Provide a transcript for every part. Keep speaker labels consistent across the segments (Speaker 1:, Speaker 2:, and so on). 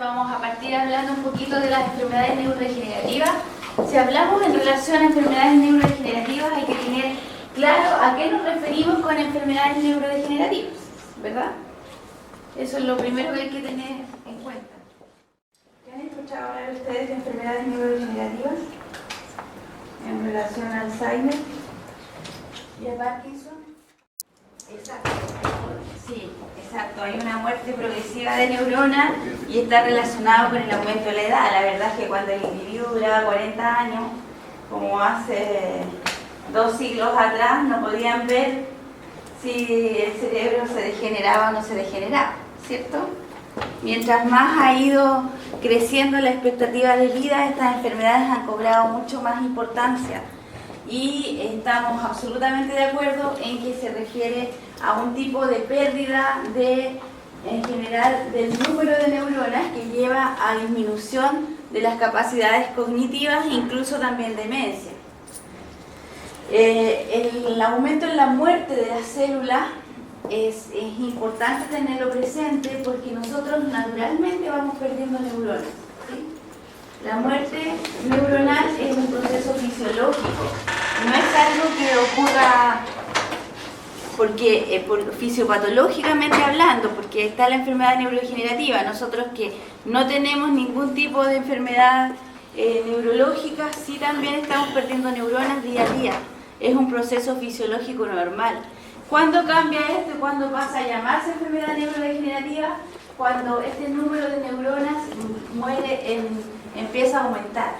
Speaker 1: vamos a partir hablando un poquito de las enfermedades neurodegenerativas. Si hablamos en relación a enfermedades neurodegenerativas, hay que tener claro a qué nos referimos con enfermedades neurodegenerativas, ¿verdad? Eso es lo primero que hay que tener en cuenta. ¿Qué han escuchado hablar ustedes de enfermedades neurodegenerativas en relación a Alzheimer y a Parkinson? Exacto. Sí, exacto. Hay una muerte progresiva de neuronas y está relacionado con el aumento de la edad. La verdad es que cuando el individuo duraba 40 años, como hace 2 siglos atrás, no podían ver si el cerebro se degeneraba o no se degeneraba, ¿cierto? Mientras más ha ido creciendo la expectativa de vida, estas enfermedades han cobrado mucho más importancia. Y estamos absolutamente de acuerdo en que se refiere a un tipo de pérdida en general del número de neuronas que lleva a disminución de las capacidades cognitivas e incluso también demencia. El aumento en la muerte de las células es importante tenerlo presente porque nosotros naturalmente vamos perdiendo neuronas, ¿sí? La muerte neuronal es un proceso fisiológico, no es algo que ocurra fisiopatológicamente hablando, porque está la enfermedad neurodegenerativa. Nosotros que no tenemos ningún tipo de enfermedad neurológica, sí también estamos perdiendo neuronas día a día. Es un proceso fisiológico normal. ¿Cuándo cambia esto? ¿Cuándo pasa a llamarse enfermedad neurodegenerativa? Cuando este número de neuronas empieza a aumentar.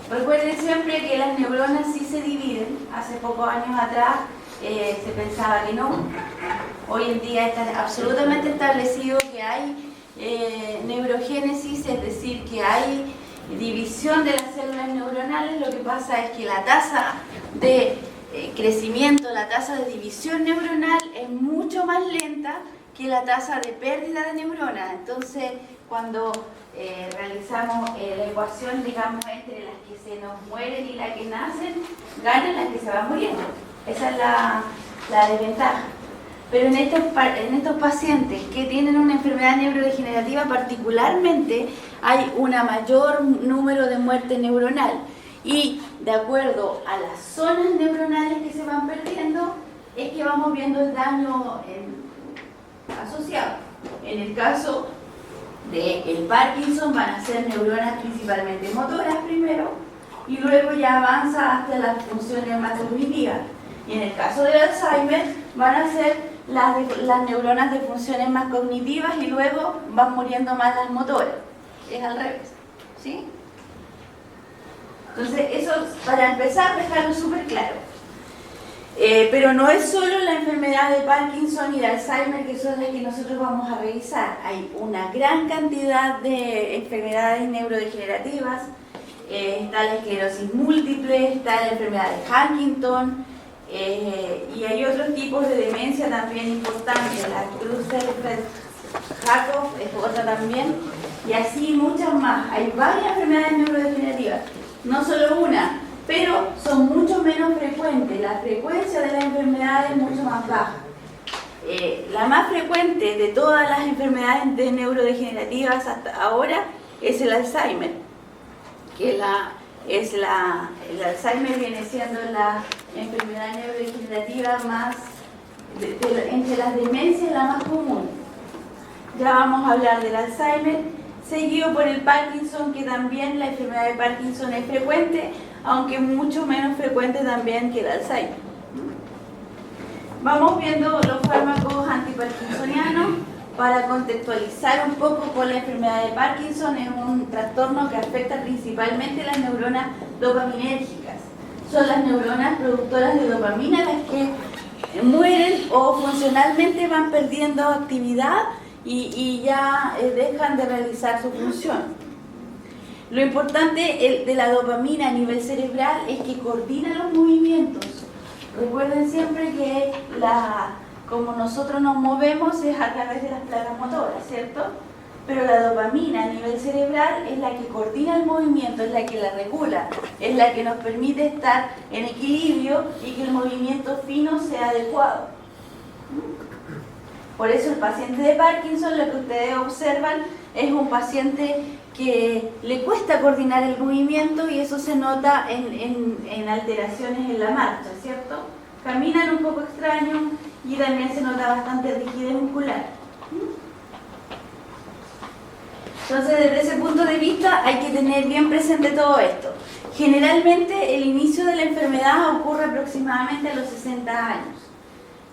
Speaker 1: Recuerden siempre que las neuronas sí se dividen. Hace pocos años atrás se pensaba que no. Hoy en día está absolutamente establecido que hay neurogénesis, es decir, que hay división de las células neuronales. Lo que pasa es que la tasa de crecimiento, la tasa de división neuronal es mucho más lenta que la tasa de pérdida de neuronas. Entonces, cuando realizamos la ecuación, digamos, entre las que se nos mueren y las que nacen, ganan las que se van muriendo. Esa es la desventaja. Pero en estos pacientes que tienen una enfermedad neurodegenerativa particularmente, hay un mayor número de muerte neuronal. Y de acuerdo a las zonas neuronales que se van perdiendo, es que vamos viendo el daño asociado. En el caso del Parkinson van a ser neuronas principalmente motoras primero y luego ya avanza hasta las funciones más cognitivas. Y en el caso del Alzheimer van a ser las neuronas de funciones más cognitivas y luego van muriendo más las motoras. Es al revés, ¿sí? Entonces eso, para empezar, dejarlo súper claro. Pero no es solo la enfermedad de Parkinson y de Alzheimer que son las que nosotros vamos a revisar. Hay una gran cantidad de enfermedades neurodegenerativas. Está la esclerosis múltiple, está la enfermedad de Huntington, y hay otros tipos de demencia también importantes. La Creutzfeldt-Jakob es otra también, y así muchas más. Hay varias enfermedades neurodegenerativas, no solo una, pero son mucho menos frecuentes. La frecuencia de las enfermedades es mucho más baja. La más frecuente de todas las enfermedades neurodegenerativas hasta ahora es el Alzheimer, que el Alzheimer viene siendo la enfermedad neurodegenerativa más, entre las demencias, la más común. Ya vamos a hablar del Alzheimer, seguido por el Parkinson, que también la enfermedad de Parkinson es frecuente, aunque mucho menos frecuente también que el Alzheimer. Vamos viendo los fármacos antiparkinsonianos para contextualizar un poco con la enfermedad de Parkinson. Es un trastorno que afecta principalmente las neuronas dopaminérgicas. Son las neuronas productoras de dopamina las que mueren o funcionalmente van perdiendo actividad y ya dejan de realizar su función. Lo importante de la dopamina a nivel cerebral es que coordina los movimientos. Recuerden siempre que como nosotros nos movemos es a través de las placas motoras, ¿cierto? Pero la dopamina a nivel cerebral es la que coordina el movimiento, es la que la regula, es la que nos permite estar en equilibrio y que el movimiento fino sea adecuado. Por eso el paciente de Parkinson, lo que ustedes observan, es un paciente que le cuesta coordinar el movimiento y eso se nota en alteraciones en la marcha, ¿cierto? Caminan un poco extraño y también se nota bastante rigidez muscular. Entonces, desde ese punto de vista hay que tener bien presente todo esto. Generalmente el inicio de la enfermedad ocurre aproximadamente a los 60 años.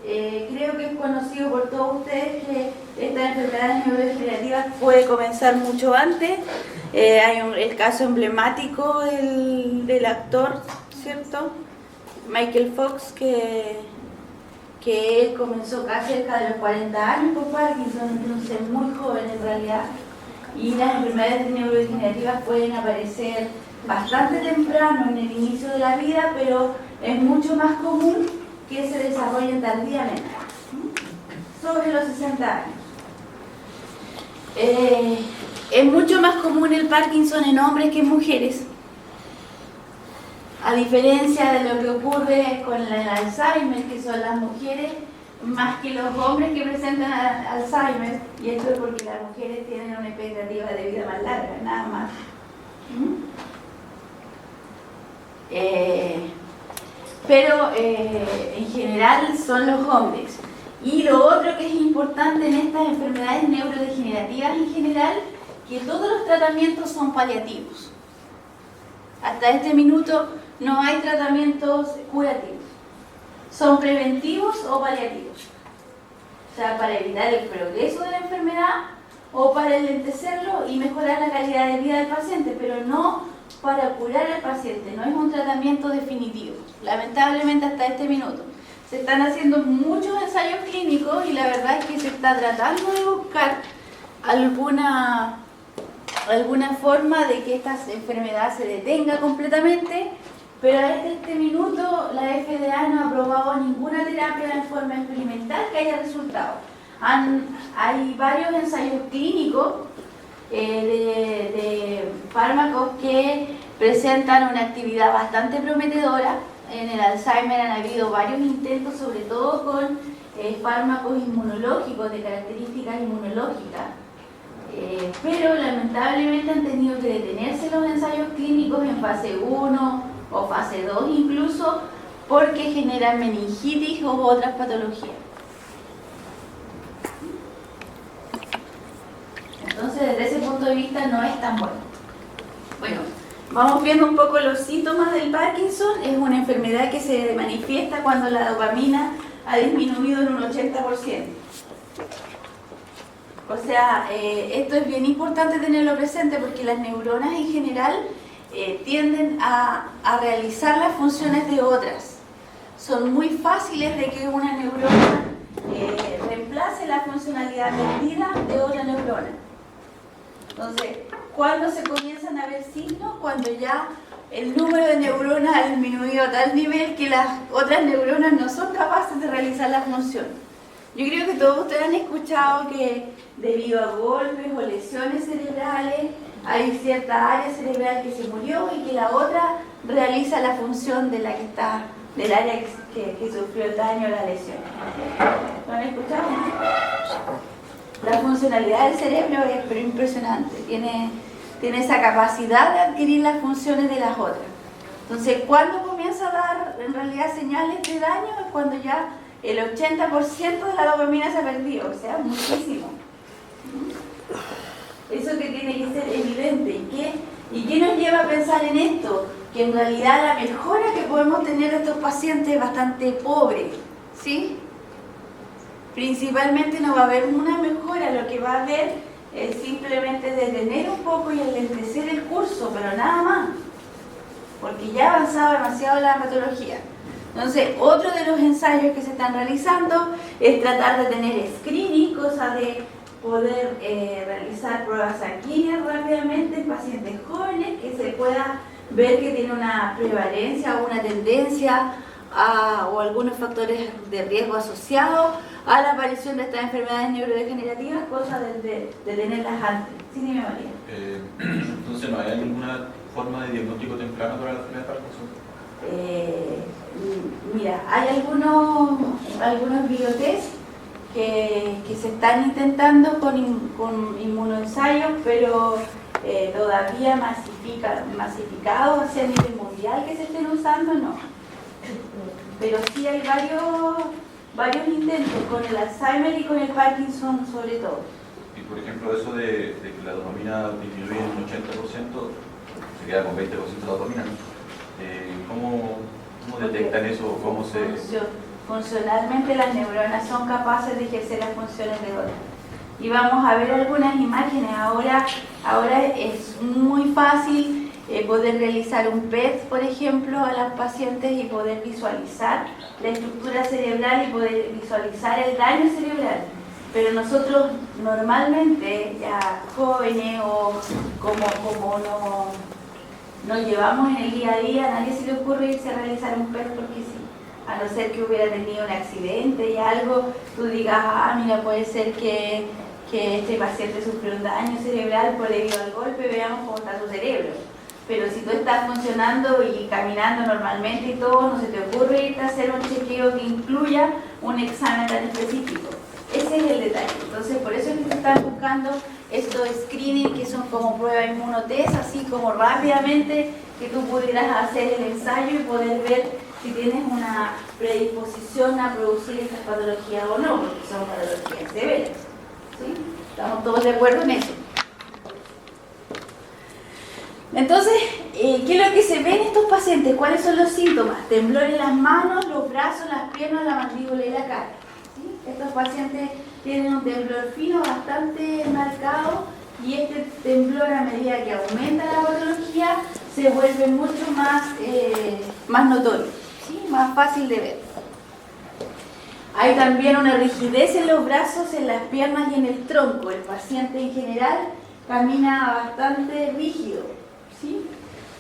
Speaker 1: Creo que es conocido por todos ustedes que esta enfermedad neurodegenerativa puede comenzar mucho antes. Hay el caso emblemático del actor, ¿cierto? Michael Fox, que él comenzó casi cerca de los 40 años por Parkinson, entonces muy joven en realidad. Y las enfermedades neurodegenerativas pueden aparecer bastante temprano en el inicio de la vida, pero es mucho más común que se desarrollen tardíamente, sobre los 60 años. Es mucho más común el Parkinson en hombres que en mujeres, a diferencia de lo que ocurre con el Alzheimer, que son las mujeres más que los hombres que presentan Alzheimer, y esto es porque las mujeres tienen una expectativa de vida más larga, nada más. Pero en general son los hombres. Y lo otro que es importante en estas enfermedades neurodegenerativas en general, que todos los tratamientos son paliativos. Hasta este minuto no hay tratamientos curativos. Son preventivos o paliativos. O sea, para evitar el progreso de la enfermedad o para enlentecerlo y mejorar la calidad de vida del paciente, pero no para curar al paciente, no es un tratamiento definitivo, lamentablemente hasta este minuto. Se están haciendo muchos ensayos clínicos y la verdad es que se está tratando de buscar alguna forma de que esta enfermedad se detenga completamente, pero hasta este minuto la FDA no ha aprobado ninguna terapia en forma experimental que haya resultado. Hay varios ensayos clínicos de fármacos que presentan una actividad bastante prometedora. En el Alzheimer han habido varios intentos, sobre todo con fármacos inmunológicos, de características inmunológicas, pero lamentablemente han tenido que detenerse los ensayos clínicos en fase 1 o fase 2 incluso, porque generan meningitis u otras patologías. Entonces, desde ese punto de vista no es tan bueno. Bueno, vamos viendo un poco los síntomas del Parkinson. Es una enfermedad que se manifiesta cuando la dopamina ha disminuido en un 80%. O sea, esto es bien importante tenerlo presente porque las neuronas en general tienden a realizar las funciones de otras. Son muy fáciles de que una neurona reemplace la funcionalidad perdida de otra neurona. Entonces, ¿cuándo se comienzan a ver signos? Cuando ya el número de neuronas ha disminuido a tal nivel que las otras neuronas no son capaces de realizar la función. Yo creo que todos ustedes han escuchado que debido a golpes o lesiones cerebrales hay cierta área cerebral que se murió y que la otra realiza la función de la que está, del área que sufrió el daño o la lesión. ¿Lo han escuchado? La funcionalidad del cerebro es impresionante, tiene esa capacidad de adquirir las funciones de las otras. Entonces, ¿cuándo comienza a dar en realidad señales de daño? Es cuando ya el 80% de la dopamina se ha perdido, o sea, muchísimo. Eso que tiene que ser evidente. ¿Y qué nos lleva a pensar en esto? Que en realidad la mejora que podemos tener de estos pacientes es bastante pobre, ¿sí? Principalmente no va a haber una mejora, lo que va a haber es simplemente detener un poco y enlentecer el curso, pero nada más, porque ya ha avanzado demasiado la patología. Entonces, otro de los ensayos que se están realizando es tratar de tener screening, cosa de poder realizar pruebas sanguíneas rápidamente en pacientes jóvenes, que se pueda ver que tiene una prevalencia o una tendencia o algunos factores de riesgo asociados a la aparición de estas enfermedades neurodegenerativas, cosa de tenerlas antes. Sí, dime, María.
Speaker 2: Entonces, ¿no hay ninguna forma de diagnóstico temprano para la enfermedad de Parkinson?
Speaker 1: Mira, hay algunos biotest que se están intentando con inmunoensayos, pero todavía masificados hacia nivel mundial que se estén usando, no. Pero sí hay varios intentos con el Alzheimer y con el Parkinson sobre todo.
Speaker 2: Y por ejemplo, eso de que la dopamina disminuye en un 80%, se queda con 20% de dopamina, ¿no? ¿Cómo detectan eso? ¿Cómo se...?
Speaker 1: Funcionalmente las neuronas son capaces de ejercer las funciones de otras. Y vamos a ver algunas imágenes. Ahora es muy fácil poder realizar un PET, por ejemplo, a las pacientes y poder visualizar la estructura cerebral y poder visualizar el daño cerebral. Pero nosotros normalmente, ya jóvenes o como nos llevamos en el día a día, a nadie se le ocurre irse a realizar un PET porque sí. A no ser que hubiera tenido un accidente y algo, tú digas, mira, puede ser que este paciente sufrió un daño cerebral por debido al golpe, veamos cómo está su cerebro. Pero si tú estás funcionando y caminando normalmente y todo, no se te ocurre irte a hacer un chequeo que incluya un examen tan específico. Ese es el detalle. Entonces, por eso es que se están buscando estos screening que son como prueba inmunotest, así como rápidamente que tú pudieras hacer el ensayo y poder ver si tienes una predisposición a producir estas patologías o no, porque son patologías severas. ¿Sí? ¿Estamos todos de acuerdo en eso? Entonces, ¿qué es lo que se ve en estos pacientes? ¿Cuáles son los síntomas? Temblor en las manos, los brazos, las piernas, la mandíbula y la cara. ¿Sí? Estos pacientes tienen un temblor fino bastante marcado y este temblor, a medida que aumenta la patología, se vuelve mucho más notorio, ¿sí? Más fácil de ver. Hay también una rigidez en los brazos, en las piernas y en el tronco. El paciente en general camina bastante rígido, ¿sí?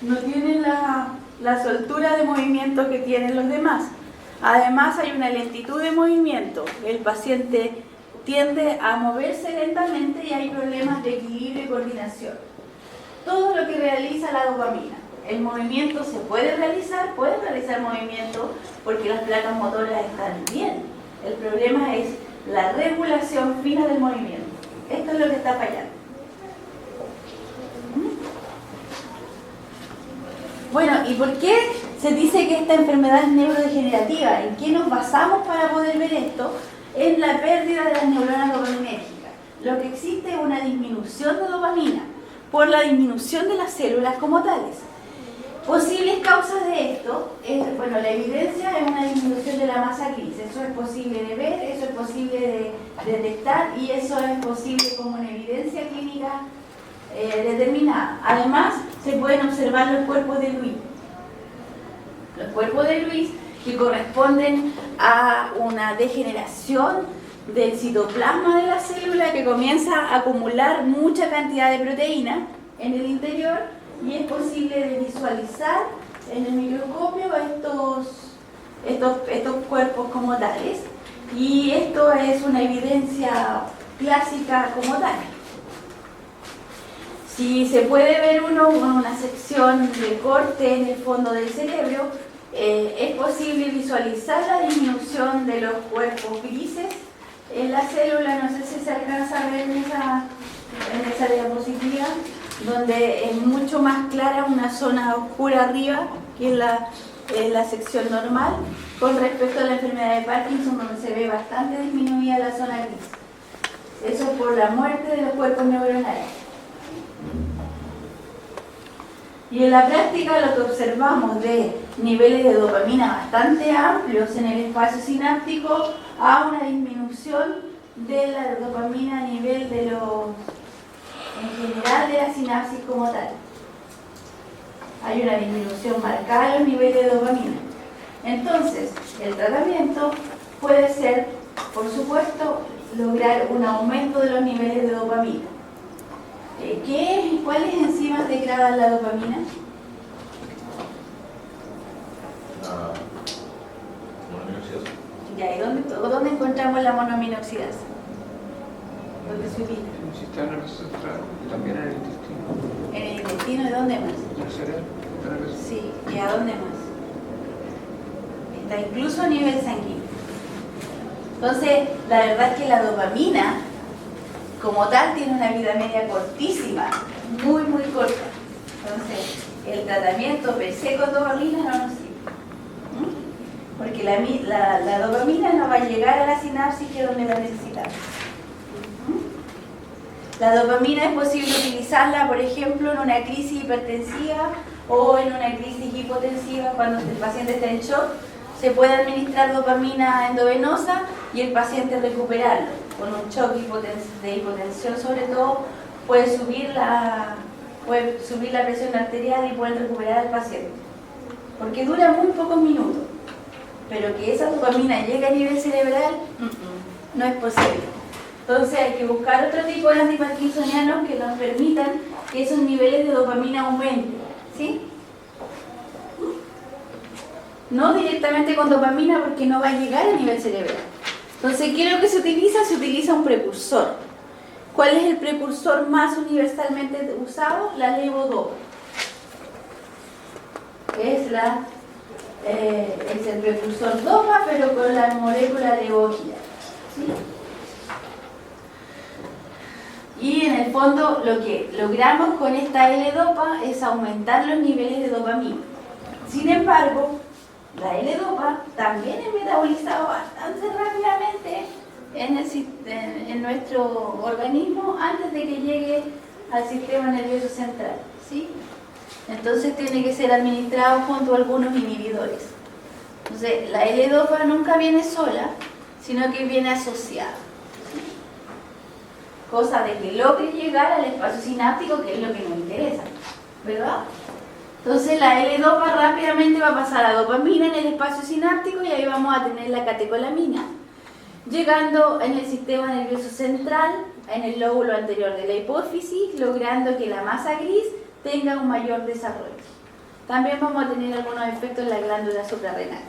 Speaker 1: No tiene la soltura de movimiento que tienen los demás. Además hay una lentitud de movimiento. El paciente tiende a moverse lentamente y hay problemas de equilibrio y coordinación. Todo lo que realiza la dopamina. El movimiento se puede realizar movimiento porque las placas motoras están bien. El problema es la regulación fina del movimiento. Esto es lo que está fallando. Bueno, ¿y por qué se dice que esta enfermedad es neurodegenerativa? ¿En qué nos basamos para poder ver esto? En la pérdida de las neuronas dopaminérgicas. Lo que existe es una disminución de dopamina por la disminución de las células como tales. Posibles causas de esto, la evidencia es una disminución de la masa gris. Eso es posible de ver, eso es posible de detectar y eso es posible como una evidencia clínica determinada. Además, se pueden observar los cuerpos de Lewis. Los cuerpos de Lewis que corresponden a una degeneración del citoplasma de la célula que comienza a acumular mucha cantidad de proteína en el interior y es posible de visualizar en el microscopio estos cuerpos como tales y esto es una evidencia clásica como tal. Si se puede ver uno con una sección de corte en el fondo del cerebro, es posible visualizar la disminución de los cuerpos grises en la célula. No sé si se alcanza a ver en esa diapositiva, donde es mucho más clara una zona oscura arriba que en la sección normal, con respecto a la enfermedad de Parkinson, donde se ve bastante disminuida la zona gris. Eso es por la muerte de los cuerpos neuronales. Y en la práctica lo que observamos de niveles de dopamina bastante amplios en el espacio sináptico a una disminución de la dopamina a nivel en general de la sinapsis como tal. Hay una disminución marcada en los niveles de dopamina. Entonces, el tratamiento puede ser, por supuesto, lograr un aumento de los niveles de dopamina. ¿Cuáles enzimas degradan la dopamina?
Speaker 2: La monoaminoxidasa.
Speaker 1: Ya, ¿y dónde encontramos la monoaminoxidasa? ¿Dónde se ubica?
Speaker 3: En el sistema nervioso central y también en el intestino.
Speaker 1: ¿En el intestino y dónde más?
Speaker 3: En el cerebro.
Speaker 1: Sí, ¿y a dónde más? Está incluso a nivel sanguíneo. Entonces, la verdad es que la dopamina, como tal, tiene una vida media cortísima, muy, muy corta. Entonces, el tratamiento per se con dopamina no nos sirve. Porque la dopamina no va a llegar a la sinapsis que es donde la necesitamos. La dopamina es posible utilizarla, por ejemplo, en una crisis hipertensiva o en una crisis hipotensiva cuando el paciente está en shock. Se puede administrar dopamina endovenosa y el paciente recuperarlo. Con un shock de hipotensión, sobre todo, puede subir la presión arterial y pueden recuperar al paciente. Porque dura muy pocos minutos. Pero que esa dopamina llegue a nivel cerebral, no es posible. Entonces hay que buscar otro tipo de antiparkinsonianos que nos permitan que esos niveles de dopamina aumenten. ¿Sí? No directamente con dopamina porque no va a llegar a nivel cerebral. Entonces, ¿qué es lo que se utiliza? Se utiliza un precursor. ¿Cuál es el precursor más universalmente usado? La levodopa. Es el precursor dopa, pero con la molécula levogía. ¿Sí? Y en el fondo lo que logramos con esta L-dopa es aumentar los niveles de dopamina. Sin embargo, la L-dopa también es metabolizada bastante rápidamente en nuestro organismo antes de que llegue al sistema nervioso central. ¿Sí? Entonces tiene que ser administrado junto a algunos inhibidores. Entonces, la L-dopa nunca viene sola, sino que viene asociada. Cosa de que logre llegar al espacio sináptico, que es lo que nos interesa, ¿verdad? Entonces la L-dopa rápidamente va a pasar a dopamina en el espacio sináptico y ahí vamos a tener la catecolamina, llegando en el sistema nervioso central, en el lóbulo anterior de la hipófisis, logrando que la masa gris tenga un mayor desarrollo. También vamos a tener algunos efectos en la glándula suprarrenal.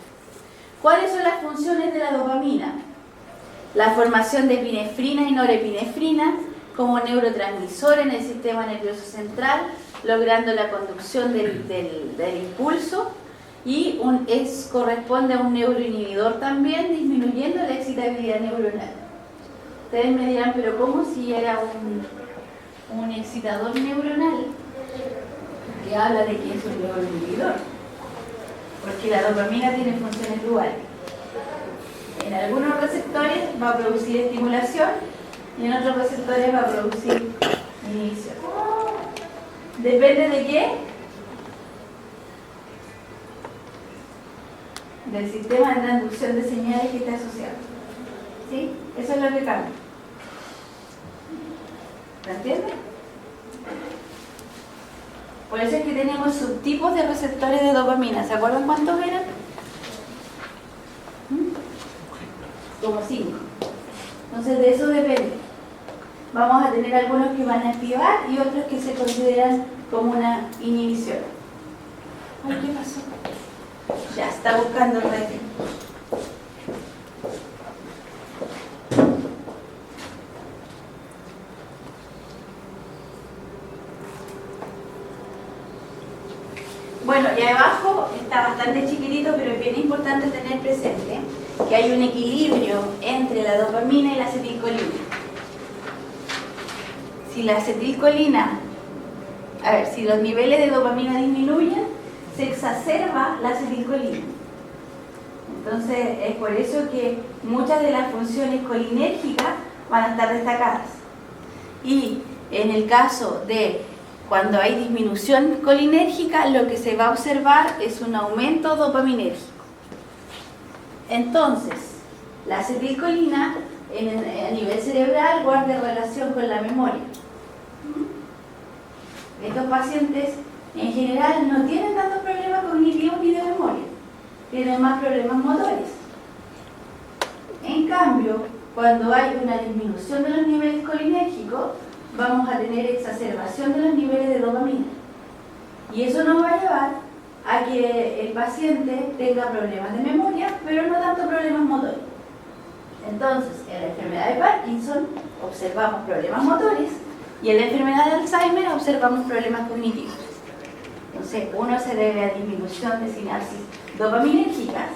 Speaker 1: ¿Cuáles son las funciones de la dopamina? La formación de epinefrina y norepinefrina como neurotransmisor en el sistema nervioso central, logrando la conducción del impulso, y corresponde a un neuroinhibidor también, disminuyendo la excitabilidad neuronal. Ustedes me dirán, pero ¿cómo si era un excitador neuronal? Que habla de que es un neuroinhibidor, porque la dopamina tiene funciones duales. En algunos receptores va a producir estimulación y en otros receptores va a producir inhibición. ¿Depende de qué? Del sistema de transducción de señales que está asociado. ¿Sí? Eso es lo que cambia. ¿Me entienden? Por eso es que tenemos subtipos de receptores de dopamina. ¿Se acuerdan cuántos eran? Como 5. Entonces de eso depende. Vamos a tener algunos que van a activar y otros que se consideran como una inhibición. Ay, ¿qué pasó? Ya está buscando el rating. Bueno, y abajo está bastante chiquitito, pero es bien importante tener presente que hay un equilibrio entre la dopamina y la acetilcolina. Si la acetilcolina, si los niveles de dopamina disminuyen, se exacerba la acetilcolina. Entonces, es por eso que muchas de las funciones colinérgicas van a estar destacadas. Y en el caso de cuando hay disminución colinérgica, lo que se va a observar es un aumento dopaminérgico. Entonces, la acetilcolina a nivel cerebral guarda relación con la memoria. Estos pacientes en general no tienen tantos problemas cognitivos ni de memoria, tienen más problemas motores. En cambio, cuando hay una disminución de los niveles colinérgicos, vamos a tener exacerbación de los niveles de dopamina. Y eso nos va a llevar a que el paciente tenga problemas de memoria, pero no tanto problemas motores. Entonces, en la enfermedad de Parkinson observamos problemas motores y en la enfermedad de Alzheimer observamos problemas cognitivos. Entonces, uno se debe a disminución de sinapsis dopaminérgicas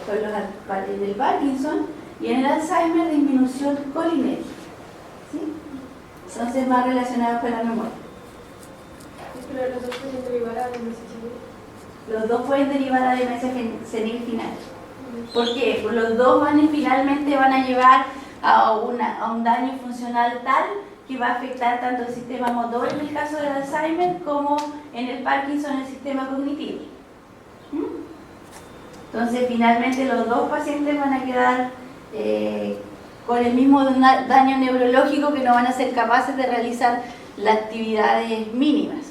Speaker 1: en el Parkinson, y en el Alzheimer disminución colinérgica. ¿Sí? Entonces más relacionados con la memoria.
Speaker 4: Pero los dos pueden derivar a demencia senil.
Speaker 1: Los dos pueden derivar a demencia senil final. ¿Por qué? Pues los dos finalmente van a llevar a un daño funcional tal que va a afectar tanto el sistema motor en el caso del Alzheimer como en el Parkinson el sistema cognitivo. Entonces finalmente los dos pacientes van a quedar con el mismo daño neurológico, que no van a ser capaces de realizar las actividades mínimas.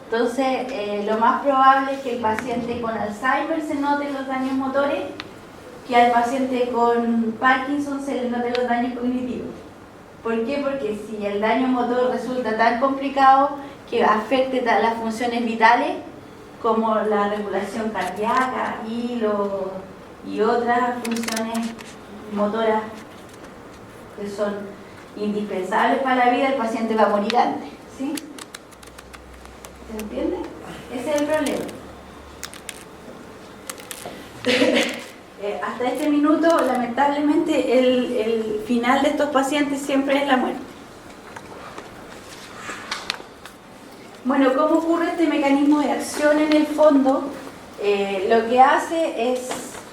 Speaker 1: Entonces lo más probable es que el paciente con Alzheimer se noten los daños motores, que al paciente con Parkinson se le noten los daños cognitivos. ¿Por qué? Porque si el daño motor resulta tan complicado que afecte las funciones vitales como la regulación cardíaca y otras funciones motoras que son indispensables para la vida, el paciente va a morir antes. ¿Sí? ¿Se entiende? Ese es el problema. Hasta este minuto, lamentablemente, el final de estos pacientes siempre es la muerte. Bueno, ¿cómo ocurre este mecanismo de acción en el fondo? Lo que hace es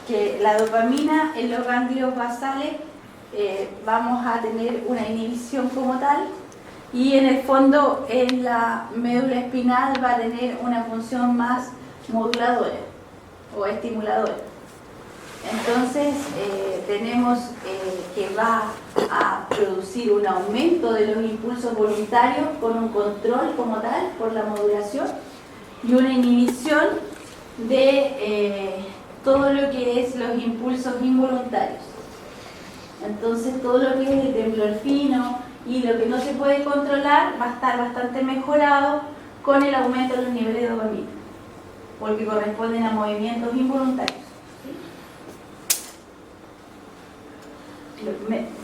Speaker 1: que la dopamina en los ganglios basales vamos a tener una inhibición como tal, y en el fondo en la médula espinal va a tener una función más moduladora o estimuladora. Entonces tenemos que va a producir un aumento de los impulsos voluntarios con un control como tal por la modulación, y una inhibición de todo lo que es los impulsos involuntarios. Entonces todo lo que es el temblor fino y lo que no se puede controlar va a estar bastante mejorado con el aumento de los niveles de dopamina, porque corresponden a movimientos involuntarios.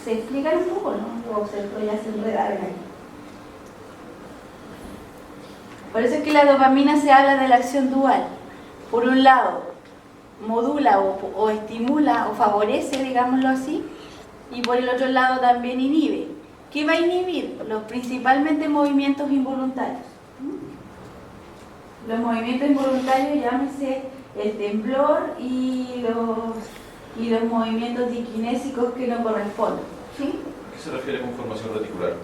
Speaker 1: ¿Se explican un poco, no? O ya se enredaron ahí. Por eso es que la dopamina se habla de la acción dual. Por un lado, modula o estimula o favorece, digámoslo así, y por el otro lado también inhibe. ¿Qué va a inhibir? Principalmente movimientos involuntarios. Los movimientos involuntarios, llámese el temblor y los movimientos diskinésicos que no corresponden. ¿Sí?
Speaker 2: ¿A qué se refiere con formación reticular?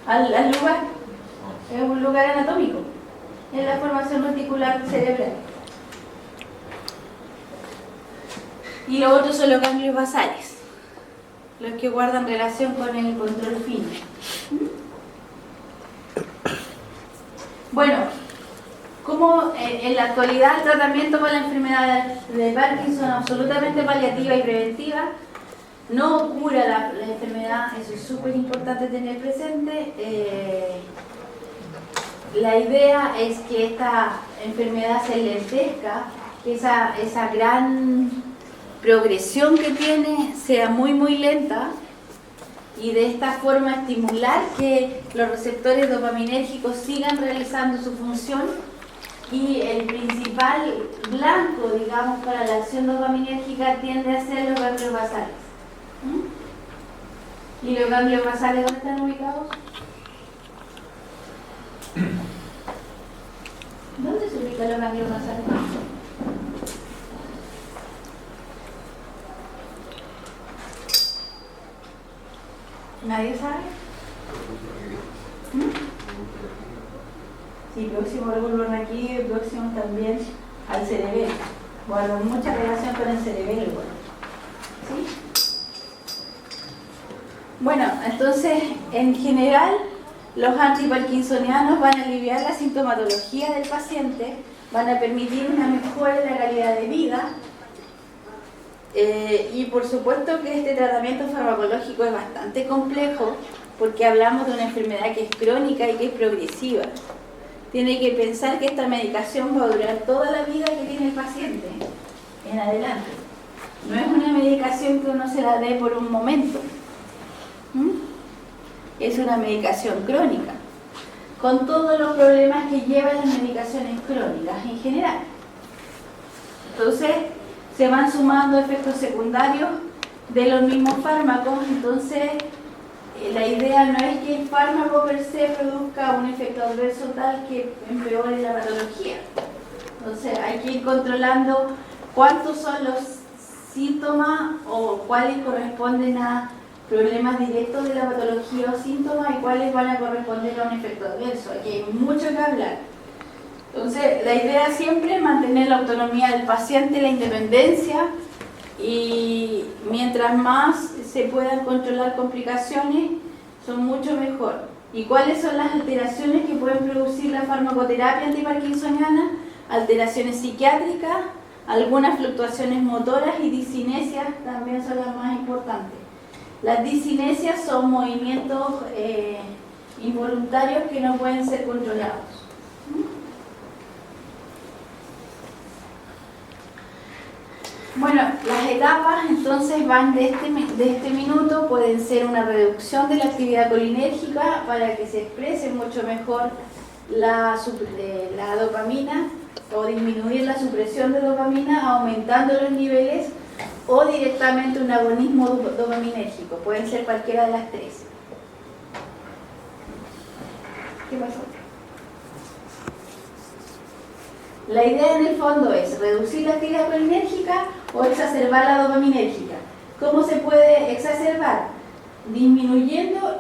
Speaker 1: Al lugar. Es un lugar anatómico. Es la formación reticular cerebral. Y los otros son los ganglios basales, los que guardan relación con el control fino. Bueno, como en la actualidad el tratamiento para la enfermedad de Parkinson es absolutamente paliativa y preventiva, no cura la enfermedad, eso es súper importante tener presente. La idea es que esta enfermedad se lentezca, que esa gran progresión que tiene sea muy lenta, y de esta forma estimular que los receptores dopaminérgicos sigan realizando su función, y el principal blanco, digamos, para la acción dopaminérgica tiende a ser los ganglios basales. ¿Y los ganglios basales dónde están ubicados? ¿Dónde se ubican los ganglios basales? ¿Nadie sabe? Sí, próximo al bulbo raquídeo y próximo también al cerebelo. Bueno, mucha relación con el cerebelo. ¿Sí? Bueno, entonces, en general, los antiparkinsonianos van a aliviar la sintomatología del paciente, van a permitir una mejora en la calidad de vida, y por supuesto que este tratamiento farmacológico es bastante complejo, porque hablamos de una enfermedad que es crónica y que es progresiva. Tiene que pensar que esta medicación va a durar toda la vida que tiene el paciente en adelante. No es una medicación que uno se la dé por un momento. Es una medicación crónica, con todos los problemas que llevan las medicaciones crónicas en general. Entonces, se van sumando efectos secundarios de los mismos fármacos. Entonces la idea no es que el fármaco per se produzca un efecto adverso tal que empeore la patología. Entonces hay que ir controlando cuántos son los síntomas o cuáles corresponden a problemas directos de la patología o síntomas y cuáles van a corresponder a un efecto adverso. Aquí hay mucho que hablar. Entonces la idea siempre es mantener la autonomía del paciente, la independencia, y mientras más se puedan controlar complicaciones, son mucho mejor. ¿Y cuáles son las alteraciones que pueden producir la farmacoterapia antiparkinsoniana? Alteraciones psiquiátricas, algunas fluctuaciones motoras y discinesias también son las más importantes. Las discinesias son movimientos involuntarios que no pueden ser controlados. Bueno, las etapas entonces van de este minuto, pueden ser una reducción de la actividad colinérgica para que se exprese mucho mejor la dopamina, o disminuir la supresión de dopamina aumentando los niveles, o directamente un agonismo dopaminérgico. Pueden ser cualquiera de las tres. ¿Qué pasó? La idea en el fondo es reducir la actividad colinérgica o exacerbar la dopaminérgica. ¿Cómo se puede exacerbar? Disminuyendo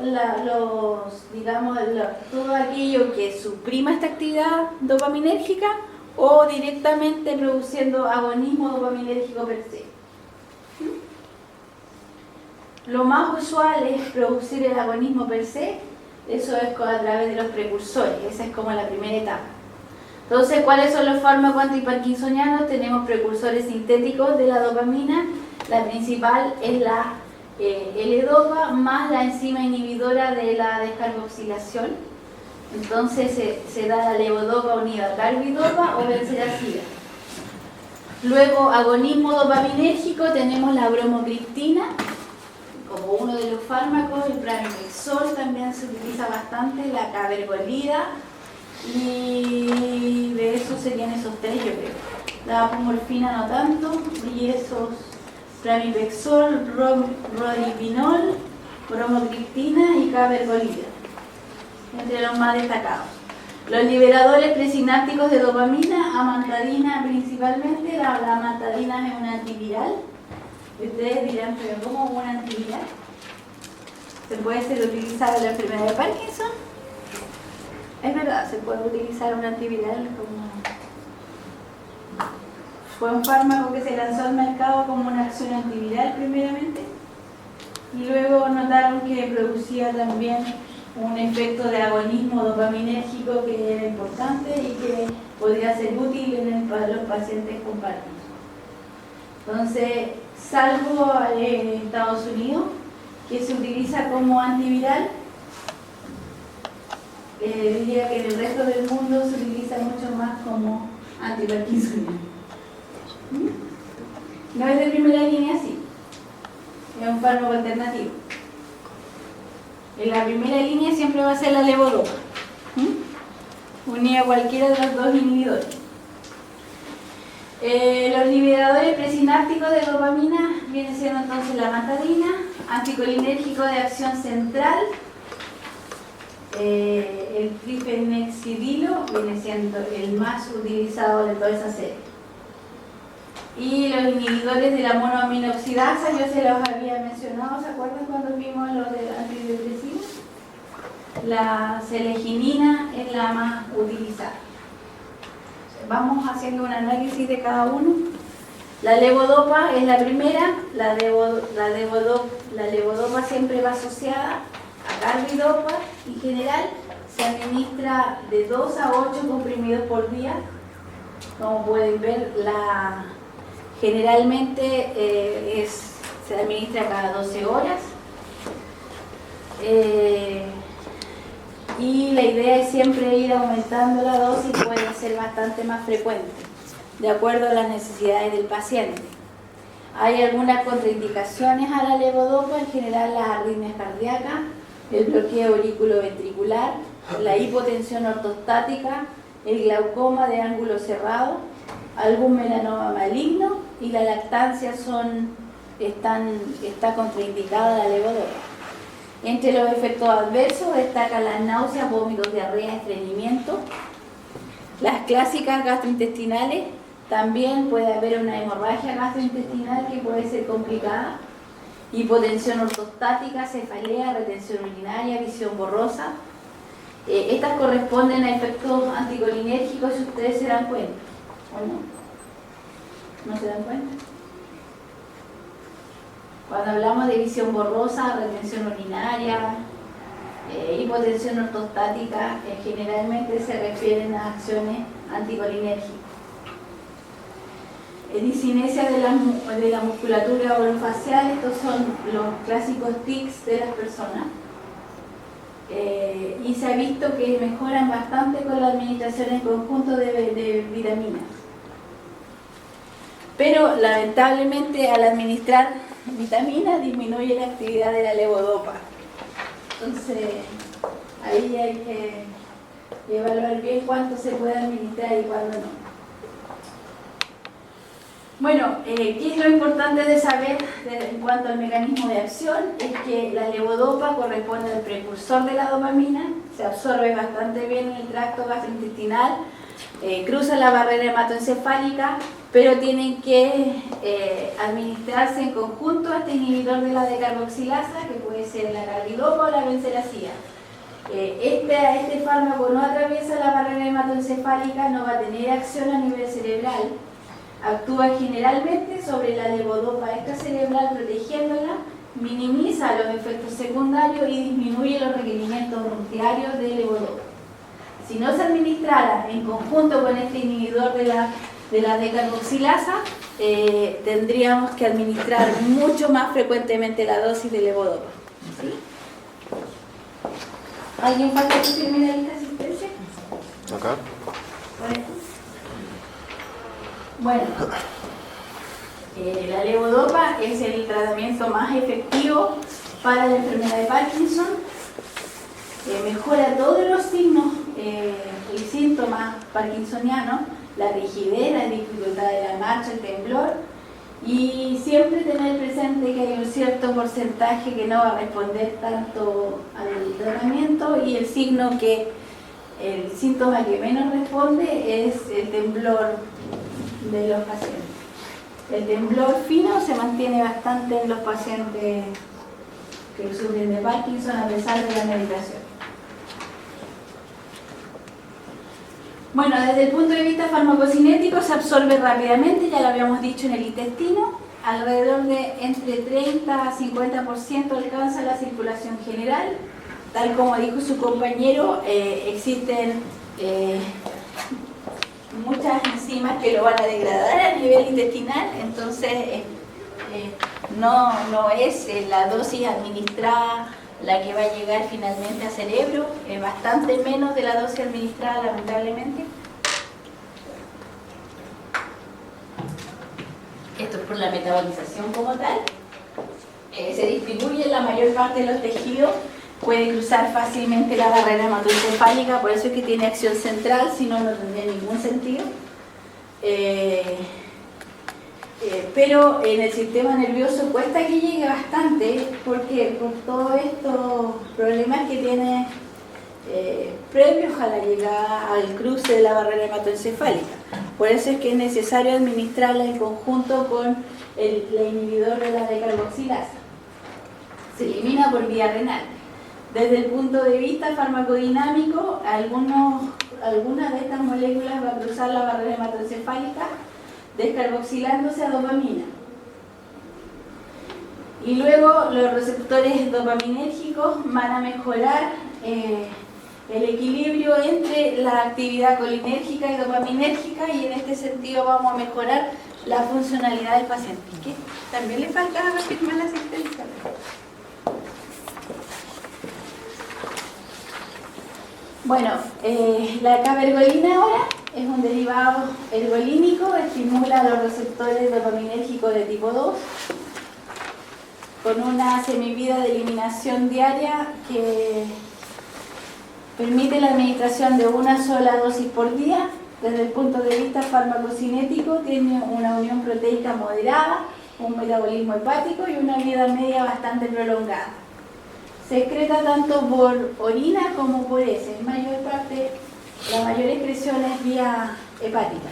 Speaker 1: todo aquello que suprima esta actividad dopaminérgica, o directamente produciendo agonismo dopaminérgico per se. Lo más usual es producir el agonismo per se, eso es a través de los precursores, esa es como la primera etapa. Entonces, ¿cuáles son los fármacos antiparkinsonianos? Tenemos precursores sintéticos de la dopamina, la principal es la L-dopa más la enzima inhibidora de la descarboxilación. Entonces se da la levodopa unida a carbidopa o benseracida. Luego, agonismo dopaminérgico, tenemos la bromocriptina como uno de los fármacos, el pramipexol también se utiliza bastante, la cabergolida, y de eso serían esos tres, yo creo. La apomorfina no tanto, y esos pramipexol, rodipinol, bromocriptina y cabergolida, entre los más destacados. Los liberadores presinápticos de dopamina, amantadina principalmente. La amantadina es un antiviral. Y ustedes dirán, pero ¿cómo un antiviral? ¿Se puede ser utilizado en la enfermedad de Parkinson? Es verdad, se puede utilizar un antiviral fue un fármaco que se lanzó al mercado como una acción antiviral primeramente, y luego notaron que producía también un efecto de agonismo dopaminérgico que era importante y que podría ser útil para los pacientes con Parkinson. Entonces, salvo en Estados Unidos, que se utiliza como antiviral, diría que en el resto del mundo se utiliza mucho más como antiparkinsoniano. No es de primera línea, sí, es un fármaco alternativo. En la primera línea siempre va a ser la levodopa, unida a cualquiera de los dos inhibidores. Los liberadores presinápticos de dopamina vienen siendo entonces la amantadina, anticolinérgico de acción central, el trifenexidilo viene siendo el más utilizado de toda esa serie. Y los inhibidores de la monoaminoxidasa, yo se los había mencionado, ¿se acuerdan cuando vimos los de antidepresivos? La seleginina es la más utilizada. Vamos haciendo un análisis de cada uno. La levodopa es la primera. La levodopa siempre va asociada a carbidopa. En general se administra de 2 a 8 comprimidos por día. Como pueden ver, generalmente se administra cada 12 horas. Y la idea es siempre ir aumentando la dosis, puede ser bastante más frecuente, de acuerdo a las necesidades del paciente. Hay algunas contraindicaciones a la levodopa, en general las arritmias cardíacas, el bloqueo auriculoventricular, la hipotensión ortostática, el glaucoma de ángulo cerrado, algún melanoma maligno y la lactancia está contraindicada la levodopa. Entre los efectos adversos destacan las náuseas, vómitos, diarrea, estreñimiento. Las clásicas gastrointestinales, también puede haber una hemorragia gastrointestinal que puede ser complicada, hipotensión ortostática, cefalea, retención urinaria, visión borrosa. Estas corresponden a efectos anticolinérgicos, si ustedes se dan cuenta, ¿o no? ¿No se dan cuenta? Cuando hablamos de visión borrosa, retención urinaria, hipotensión ortostática, generalmente se refieren a acciones anticolinérgicas. Discinesia de la musculatura orofacial, estos son los clásicos tics de las personas. Y se ha visto que mejoran bastante con la administración en conjunto de vitaminas. Pero lamentablemente al administrar vitaminas disminuye la actividad de la levodopa. Entonces ahí hay que evaluar bien cuánto se puede administrar y cuándo no. Bueno, ¿qué es lo importante de saber en cuanto al mecanismo de acción? Es que la levodopa corresponde al precursor de la dopamina, se absorbe bastante bien en el tracto gastrointestinal, cruza la barrera hematoencefálica, pero tienen que administrarse en conjunto a este inhibidor de la decarboxilasa, que puede ser la carbidopa o la benseracida. Este fármaco no atraviesa la barrera hematoencefálica, no va a tener acción a nivel cerebral. Actúa generalmente sobre la levodopa extracerebral protegiéndola, minimiza los efectos secundarios y disminuye los requerimientos diarios de levodopa. Si no se administrara en conjunto con este inhibidor de la decarboxilasa, tendríamos que administrar mucho más frecuentemente la dosis de levodopa. ¿Sí? ¿Alguien falta que firme la lista de asistencia?
Speaker 5: Acá.
Speaker 1: Bueno, la levodopa es el tratamiento más efectivo para la enfermedad de Parkinson. Mejora todos los signos y síntomas parkinsonianos, la rigidez, la dificultad de la marcha, el temblor, y siempre tener presente que hay un cierto porcentaje que no va a responder tanto al tratamiento, y el síntoma que menos responde es el temblor de los pacientes. El temblor fino se mantiene bastante en los pacientes que sufren de Parkinson a pesar de la medicación. Bueno, desde el punto de vista farmacocinético se absorbe rápidamente, ya lo habíamos dicho, en el intestino. Alrededor de entre 30 a 50% alcanza la circulación general. Tal como dijo su compañero, existen muchas enzimas que lo van a degradar a nivel intestinal, entonces no es la dosis administrada la que va a llegar finalmente al cerebro, es bastante menos de la dosis administrada, lamentablemente. Esto es por la metabolización como tal. Se distribuye en la mayor parte de los tejidos, puede cruzar fácilmente la barrera hematoencefálica, por eso es que tiene acción central, si no, no tendría ningún sentido. Pero en el sistema nervioso cuesta que llegue bastante, porque por todos estos problemas que tiene previos a la llegada al cruce de la barrera hematoencefálica. Por eso es que es necesario administrarla en conjunto con el inhibidor de la decarboxilasa. Se elimina por vía renal. Desde el punto de vista farmacodinámico, algunas de estas moléculas van a cruzar la barrera hematoencefálica descarboxilándose a dopamina. Y luego los receptores dopaminérgicos van a mejorar el equilibrio entre la actividad colinérgica y dopaminérgica, y en este sentido vamos a mejorar la funcionalidad del paciente. ¿Qué? ¿También le falta firmar la asistencia? Bueno, la cabergolina ahora es un derivado ergolínico, estimula los receptores dopaminérgicos de tipo 2 con una semivida de eliminación diaria que permite la administración de una sola dosis por día Desde el punto de vista farmacocinético, tiene una unión proteica moderada, un metabolismo hepático y una vida media bastante prolongada. Se excreta tanto por orina como por heces. En mayor parte, la mayor excreción es vía hepática.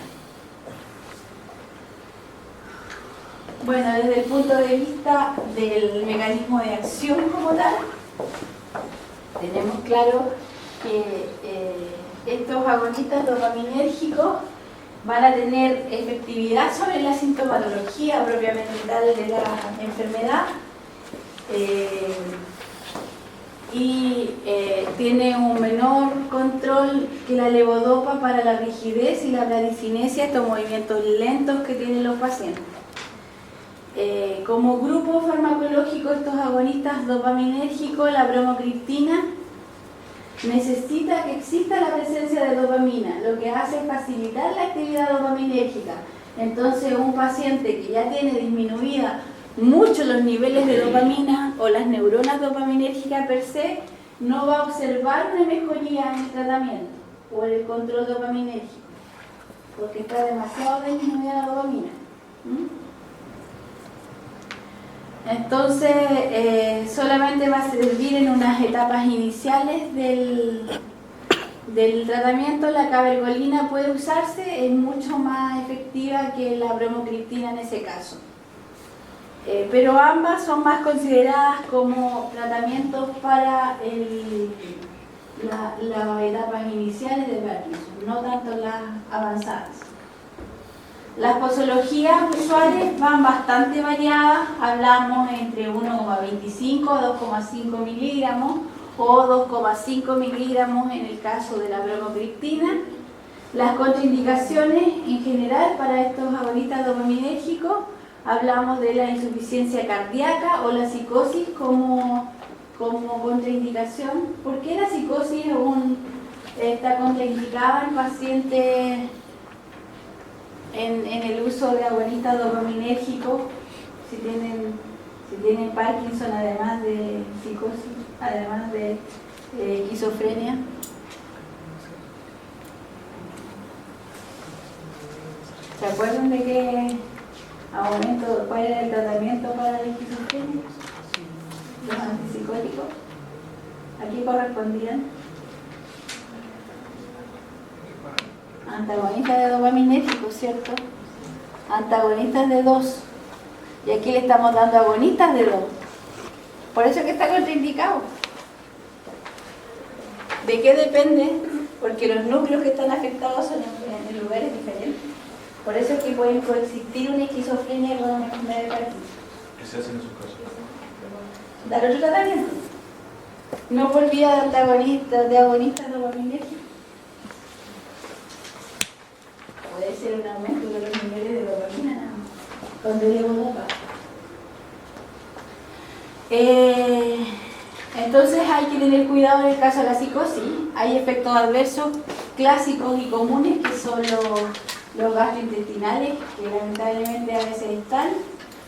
Speaker 1: Bueno, desde el punto de vista del mecanismo de acción como tal, tenemos claro que estos agonistas dopaminérgicos van a tener efectividad sobre la sintomatología propiamente tal de la enfermedad y tiene un menor control que la levodopa para la rigidez y la bradicinesia, estos movimientos lentos que tienen los pacientes. Como grupo farmacológico, estos agonistas dopaminérgicos, la bromocriptina, necesita que exista la presencia de dopamina, lo que hace es facilitar la actividad dopaminérgica. Entonces, un paciente que ya tiene disminuida mucho los niveles de dopamina o las neuronas dopaminérgicas per se, no va a observar una mejoría en el tratamiento o en el control dopaminérgico, porque está demasiado disminuida la dopamina. Entonces, solamente va a servir en unas etapas iniciales del tratamiento. La cabergolina puede usarse, es mucho más efectiva que la bromocriptina en ese caso. Pero ambas son más consideradas como tratamientos para las etapas iniciales de Parkinson, no tanto las avanzadas. Las posologías usuales van bastante variadas, hablamos entre 1,25 a 2,5 miligramos o 2,5 miligramos en el caso de la bromocriptina. Las contraindicaciones en general para estos agonistas dopaminérgicos, hablamos de la insuficiencia cardíaca o la psicosis como contraindicación. ¿Por qué la psicosis está contraindicada en pacientes en el uso de agonistas dopaminérgicos si tienen Parkinson, además de psicosis, además de esquizofrenia? ¿Se acuerdan de qué cuál era el tratamiento para la esquizofrenia? Los antipsicóticos. ¿A qué correspondían? Antagonistas de dopaminérgicos, ¿cierto? Antagonistas de 2. Y aquí le estamos dando agonistas de 2. Por eso es que está contraindicado. ¿De qué depende? Porque los núcleos que están afectados son en lugares diferentes. Por eso es que pueden coexistir una esquizofrenia con una enfermedad de Parkinson.
Speaker 2: ¿Qué se hace en esos casos?
Speaker 1: Dar otro tratamiento. No por vía de agonistas dopaminérgicos. Puede ser un aumento de los niveles de dopamina con levodopa. Entonces hay que tener cuidado en el caso de la psicosis. Hay efectos adversos clásicos y comunes que son los gastrointestinales, que lamentablemente a veces están,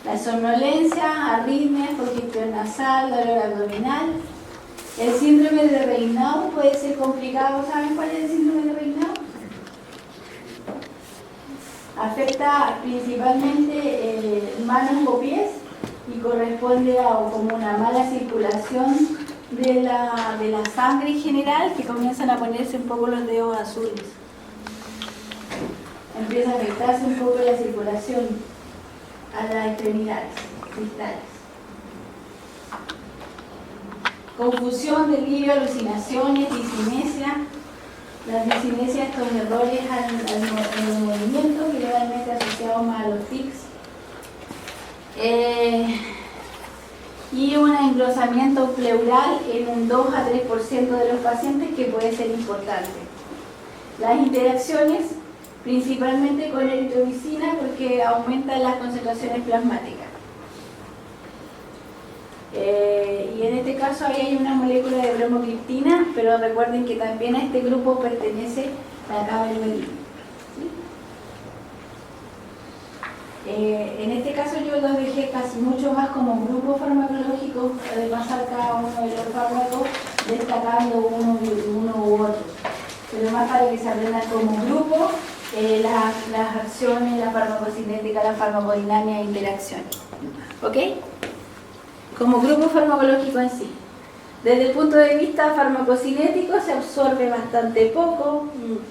Speaker 1: la somnolencia, arritmias, congestión nasal, dolor abdominal. El síndrome de Raynaud puede ser complicado. ¿Saben cuál es el síndrome de Raynaud? Afecta principalmente manos o pies y corresponde a como una mala circulación de la sangre en general, que comienzan a ponerse un poco los dedos azules. Empieza a afectarse un poco la circulación a las extremidades cristales. Confusión, delirio, alucinaciones, disinesia. Las disinesias, estos errores en el movimiento, generalmente asociados más a los tics. Y un engrosamiento pleural en un 2 a 3% de los pacientes, que puede ser importante. Las interacciones, principalmente con eritromicina, porque aumentan las concentraciones plasmáticas. Y en este caso ahí hay una molécula de bromocriptina, pero recuerden que también a este grupo pertenece la cabergolina. En este caso yo los dejé casi mucho más como grupo farmacológico, de pasar cada uno de los fármacos destacando uno u otro. Pero además para que se aprendan como grupo las acciones, la farmacocinética, la farmacodinámica e interacciones. ¿Ok? Como grupo farmacológico en sí. Desde el punto de vista farmacocinético se absorbe bastante poco,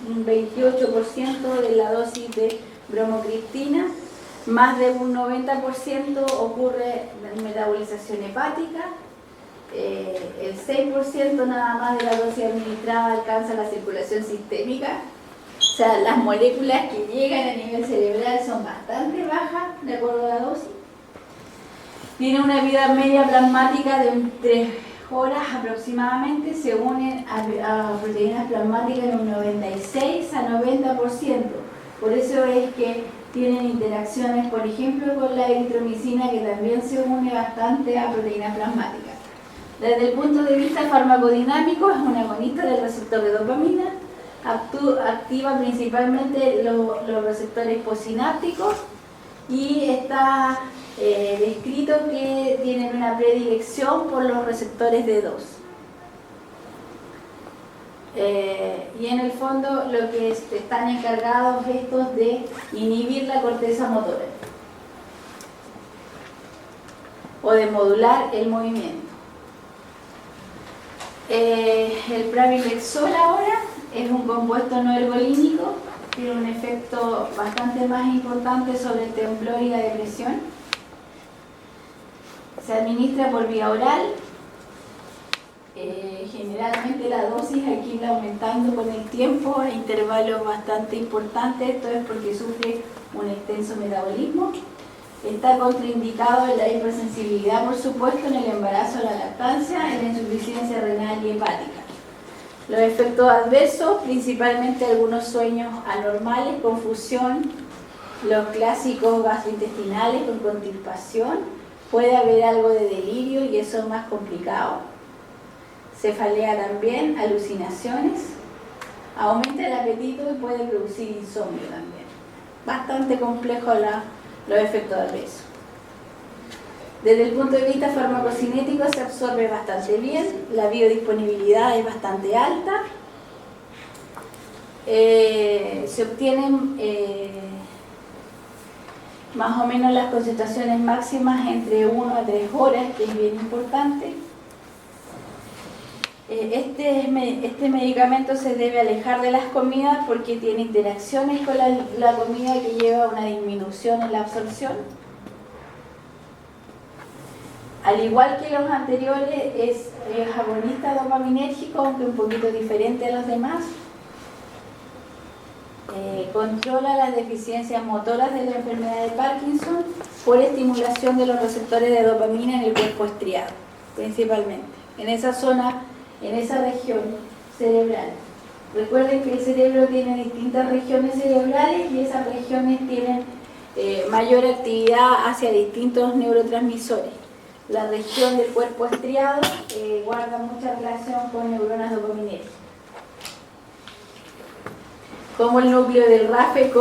Speaker 1: un 28% de la dosis de bromocriptina, más de un 90% ocurre en metabolización hepática, el 6% nada más de la dosis administrada alcanza la circulación sistémica, o sea, las moléculas que llegan a nivel cerebral son bastante bajas de acuerdo a la dosis. Tiene una vida media plasmática de 3 horas aproximadamente, se unen a proteínas plasmáticas en un 96 a 90%. Por eso es que tienen interacciones, por ejemplo, con la eritromicina, que también se une bastante a proteínas plasmáticas. Desde el punto de vista farmacodinámico, es un agonista del receptor de dopamina, activa principalmente los receptores posinápticos y está descrito que tienen una predilección por los receptores D2. Y en el fondo lo que están encargados estos de inhibir la corteza motora o de modular el movimiento. El pramipexol ahora es un compuesto no ergolínico, tiene un efecto bastante más importante sobre el temblor y la depresión. Se administra por vía oral. Generalmente la dosis aquí va aumentando con el tiempo a intervalos bastante importantes, esto es porque sufre un extenso metabolismo. Está contraindicado en la hipersensibilidad, por supuesto, en el embarazo, la lactancia, en la insuficiencia renal y hepática. Los efectos adversos, principalmente algunos sueños anormales, confusión, los clásicos gastrointestinales con constipación, puede haber algo de delirio y eso es más complicado. Cefalea también, alucinaciones, aumenta el apetito y puede producir insomnio también. Bastante complejo los efectos adversos. Desde el punto de vista farmacocinético se absorbe bastante bien, la biodisponibilidad es bastante alta, se obtienen más o menos las concentraciones máximas entre 1 a 3 horas, que es bien importante. Este medicamento se debe alejar de las comidas porque tiene interacciones con la comida que lleva a una disminución en la absorción. Al igual que los anteriores, es agonista dopaminérgico, aunque un poquito diferente a los demás. Controla las deficiencias motoras de la enfermedad de Parkinson por estimulación de los receptores de dopamina en el cuerpo estriado, principalmente, en esa zona, en esa región cerebral. Recuerden que el cerebro tiene distintas regiones cerebrales y esas regiones tienen mayor actividad hacia distintos neurotransmisores. La región del cuerpo estriado guarda mucha relación con neuronas dopaminérgicas. Como el núcleo del RAFE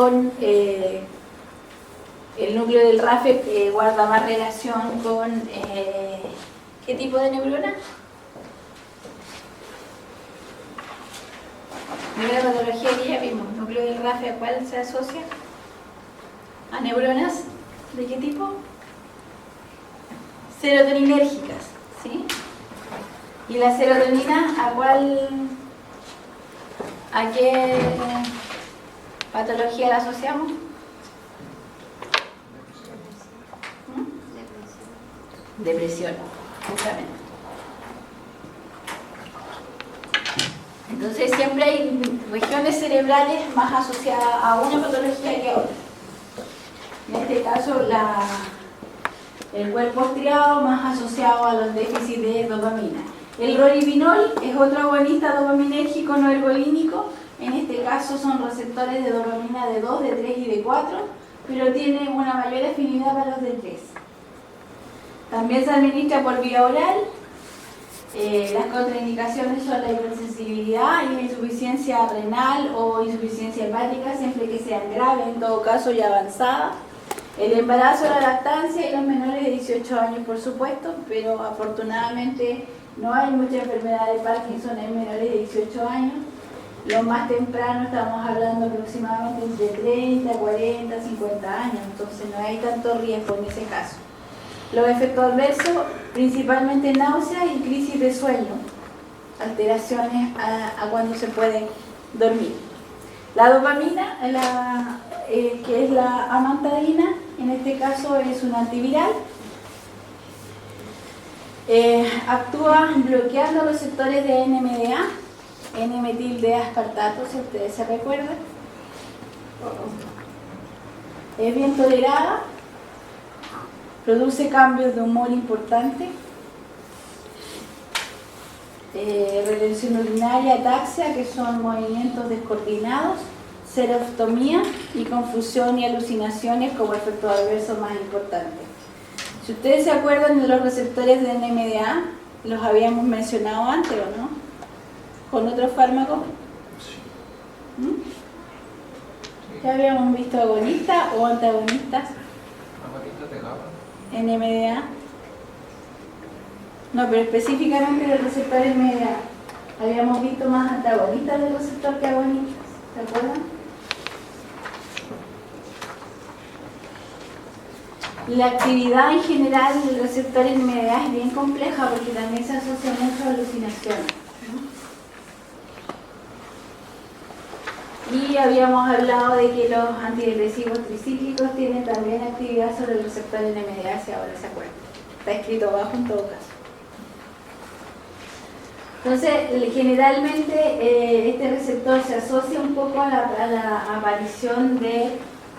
Speaker 1: guarda más relación con ¿qué tipo de neurona? Neuropatología que ya vimos. Núcleo del RAFE, ¿a cuál se asocia? ¿A neuronas? ¿De qué tipo? Serotoninérgicas, ¿sí? ¿Y la serotonina a qué patología la asociamos? Depresión, justamente. Entonces siempre hay regiones cerebrales más asociadas a una patología que a otra. En este caso el cuerpo estriado más asociado a los déficits de dopamina. El roribinol es otro agonista dopaminérgico no ergolínico. En este caso son receptores de dopamina de 2, de 3 y de 4, pero tiene una mayor afinidad para los de 3. También se administra por vía oral. Las contraindicaciones son la hipersensibilidad y la insuficiencia renal o insuficiencia hepática, siempre que sean graves, en todo caso, y avanzada. El embarazo, la lactancia y los menores de 18 años, por supuesto, pero afortunadamente no hay mucha enfermedad de Parkinson en menores de 18 años. Los más tempranos estamos hablando aproximadamente entre 30, 40, 50 años, entonces no hay tanto riesgo en ese caso. Los efectos adversos, principalmente náuseas y crisis de sueño, alteraciones a cuando se puede dormir. La dopamina, que es la amantadina, en este caso es un antiviral. Actúa bloqueando los receptores de NMDA, N-metil-D-aspartato, si ustedes se recuerdan. Es bien tolerada, produce cambios de humor importantes, retención urinaria, ataxia, que son movimientos descoordinados, seroftomía y confusión y alucinaciones como efectos adversos más importantes. Si ustedes se acuerdan de los receptores de NMDA, los habíamos mencionado antes, ¿o no? ¿Con otros fármacos? ¿Ya habíamos visto agonistas o antagonistas?
Speaker 3: Agonistas de GABA.
Speaker 1: NMDA. No, pero específicamente del receptor NMDA. Habíamos visto más antagonistas del receptor que agonistas. ¿Se acuerdan? La actividad en general del receptor NMDA es bien compleja porque también se asocia mucho a alucinaciones. Y habíamos hablado de que los antidepresivos tricíclicos tienen también actividad sobre el receptor NMDA, si ahora se acuerdan. Está escrito abajo en todo caso. Entonces, generalmente este receptor se asocia un poco a la aparición de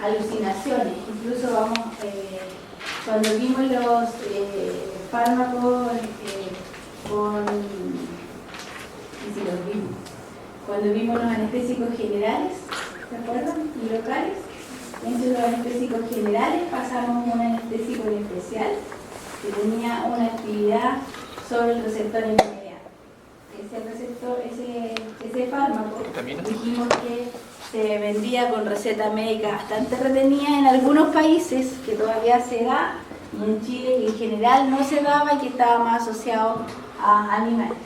Speaker 1: alucinaciones. Incluso cuando vimos los fármacos cuando vimos los anestésicos generales, ¿se acuerdan? Y locales. Entre los anestésicos generales pasamos un anestésico en especial que tenía una actividad sobre el receptor NMDA. Ese fármaco, dijimos que se vendía con receta médica bastante retenida en algunos países, que todavía se da, y en Chile en general no se daba y que estaba más asociado a animales.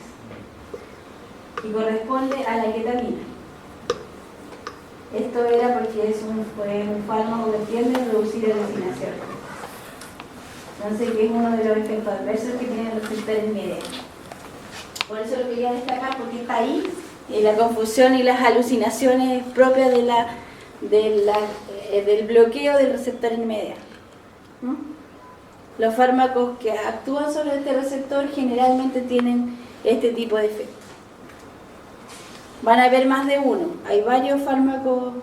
Speaker 1: Y corresponde a la ketamina. Esto era porque fue un fármaco que tiende a producir alucinación. Entonces, que es uno de los efectos adversos que tiene el receptor NMDA. Por eso lo quería destacar, porque está ahí la confusión y las alucinaciones propias del bloqueo del receptor NMDA. Los fármacos que actúan sobre este receptor generalmente tienen este tipo de efectos. Van a haber más de uno. Hay varios fármacos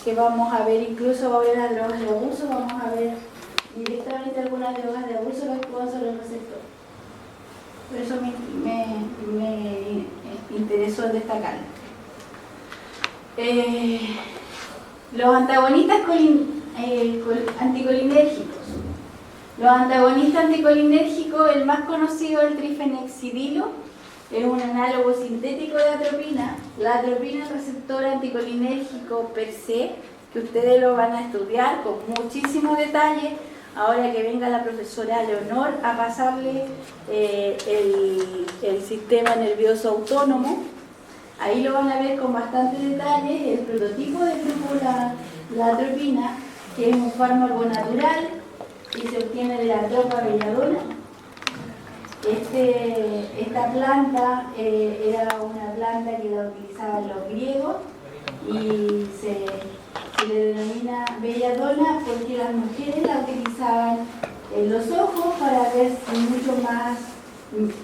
Speaker 1: que vamos a ver, incluso va a haber las drogas de abuso, vamos a ver directamente algunas drogas de abuso que actúan sobre el receptor. Por eso me interesó destacarlo. Los antagonistas anticolinérgicos. Los antagonistas anticolinérgicos, el más conocido es el trifenexidilo, es un análogo sintético de atropina. La atropina es un receptor anticolinérgico per se, que ustedes lo van a estudiar con muchísimo detalle. Ahora que venga la profesora Leonor a pasarle el sistema nervioso autónomo, ahí lo van a ver con bastante detalle. El prototipo del grupo la atropina, que es un fármaco natural y se obtiene de la droga belladona. Esta planta era una planta que la utilizaban los griegos y se le denomina belladona porque las mujeres la utilizaban en los ojos para ver mucho más,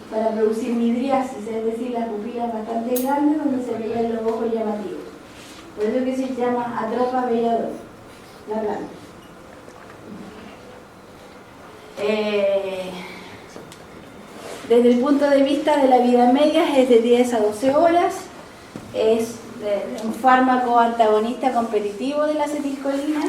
Speaker 1: para producir midriasis, es decir, las pupilas bastante grandes donde se veían los ojos llamativos. Por eso que se llama atropa belladona, la planta. Desde el punto de vista de la vida media es de 10 a 12 horas, es un fármaco antagonista competitivo de la acetilcolina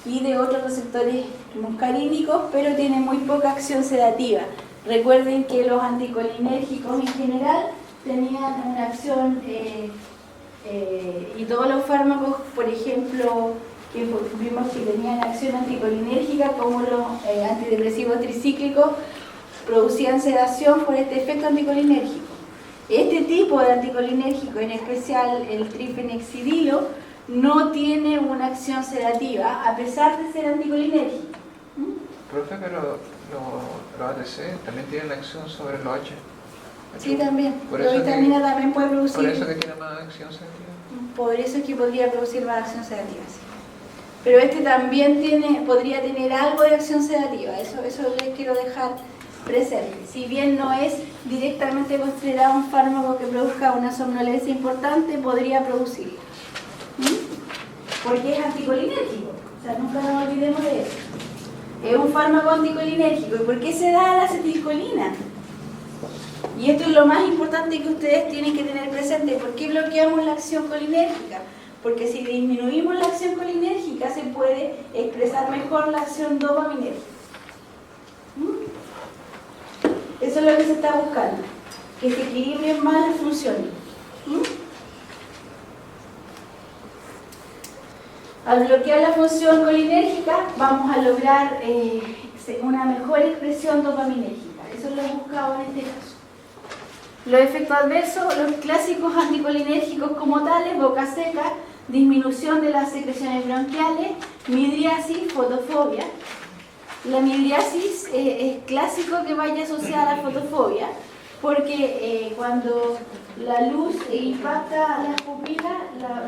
Speaker 1: y de otros receptores muscarínicos, pero tiene muy poca acción sedativa. Recuerden que los anticolinérgicos en general tenían una acción y todos los fármacos, por ejemplo, que vimos que tenían acción anticolinérgica, como los antidepresivos tricíclicos, producían sedación por este efecto anticolinérgico. Este tipo de anticolinérgico, en especial el trifenexidilo, no tiene una acción sedativa a pesar de ser anticolinérgico.
Speaker 3: Profe, pero los ADC también tienen acción sobre el OH.
Speaker 1: Sí, también.
Speaker 3: Por
Speaker 1: La
Speaker 3: eso
Speaker 1: vitamina
Speaker 3: que-
Speaker 1: también puede producir.
Speaker 3: Por eso que tiene más acción sedativa.
Speaker 1: Por eso es que podría producir más acción sedativa, sí. Pero este también podría tener algo de acción sedativa, eso les quiero dejar presente. Si bien no es directamente considerado un fármaco que produzca una somnolencia importante, podría producirla. Porque es anticolinérgico, o sea, nunca nos olvidemos de eso. Es un fármaco anticolinérgico. ¿Y por qué se da la acetilcolina? Y esto es lo más importante que ustedes tienen que tener presente. ¿Por qué bloqueamos la acción colinérgica? Porque si disminuimos la acción colinérgica se puede expresar mejor la acción dopaminérgica. Eso es lo que se está buscando, que se equilibren más las funciones. Al bloquear la función colinérgica vamos a lograr una mejor expresión dopaminérgica. Eso es lo buscado en este caso. Los efectos adversos, los clásicos anticolinérgicos como tales: boca seca, disminución de las secreciones bronquiales, midriasis, fotofobia. La midriasis es clásico que vaya asociada a la fotofobia, porque cuando la luz impacta las pupilas,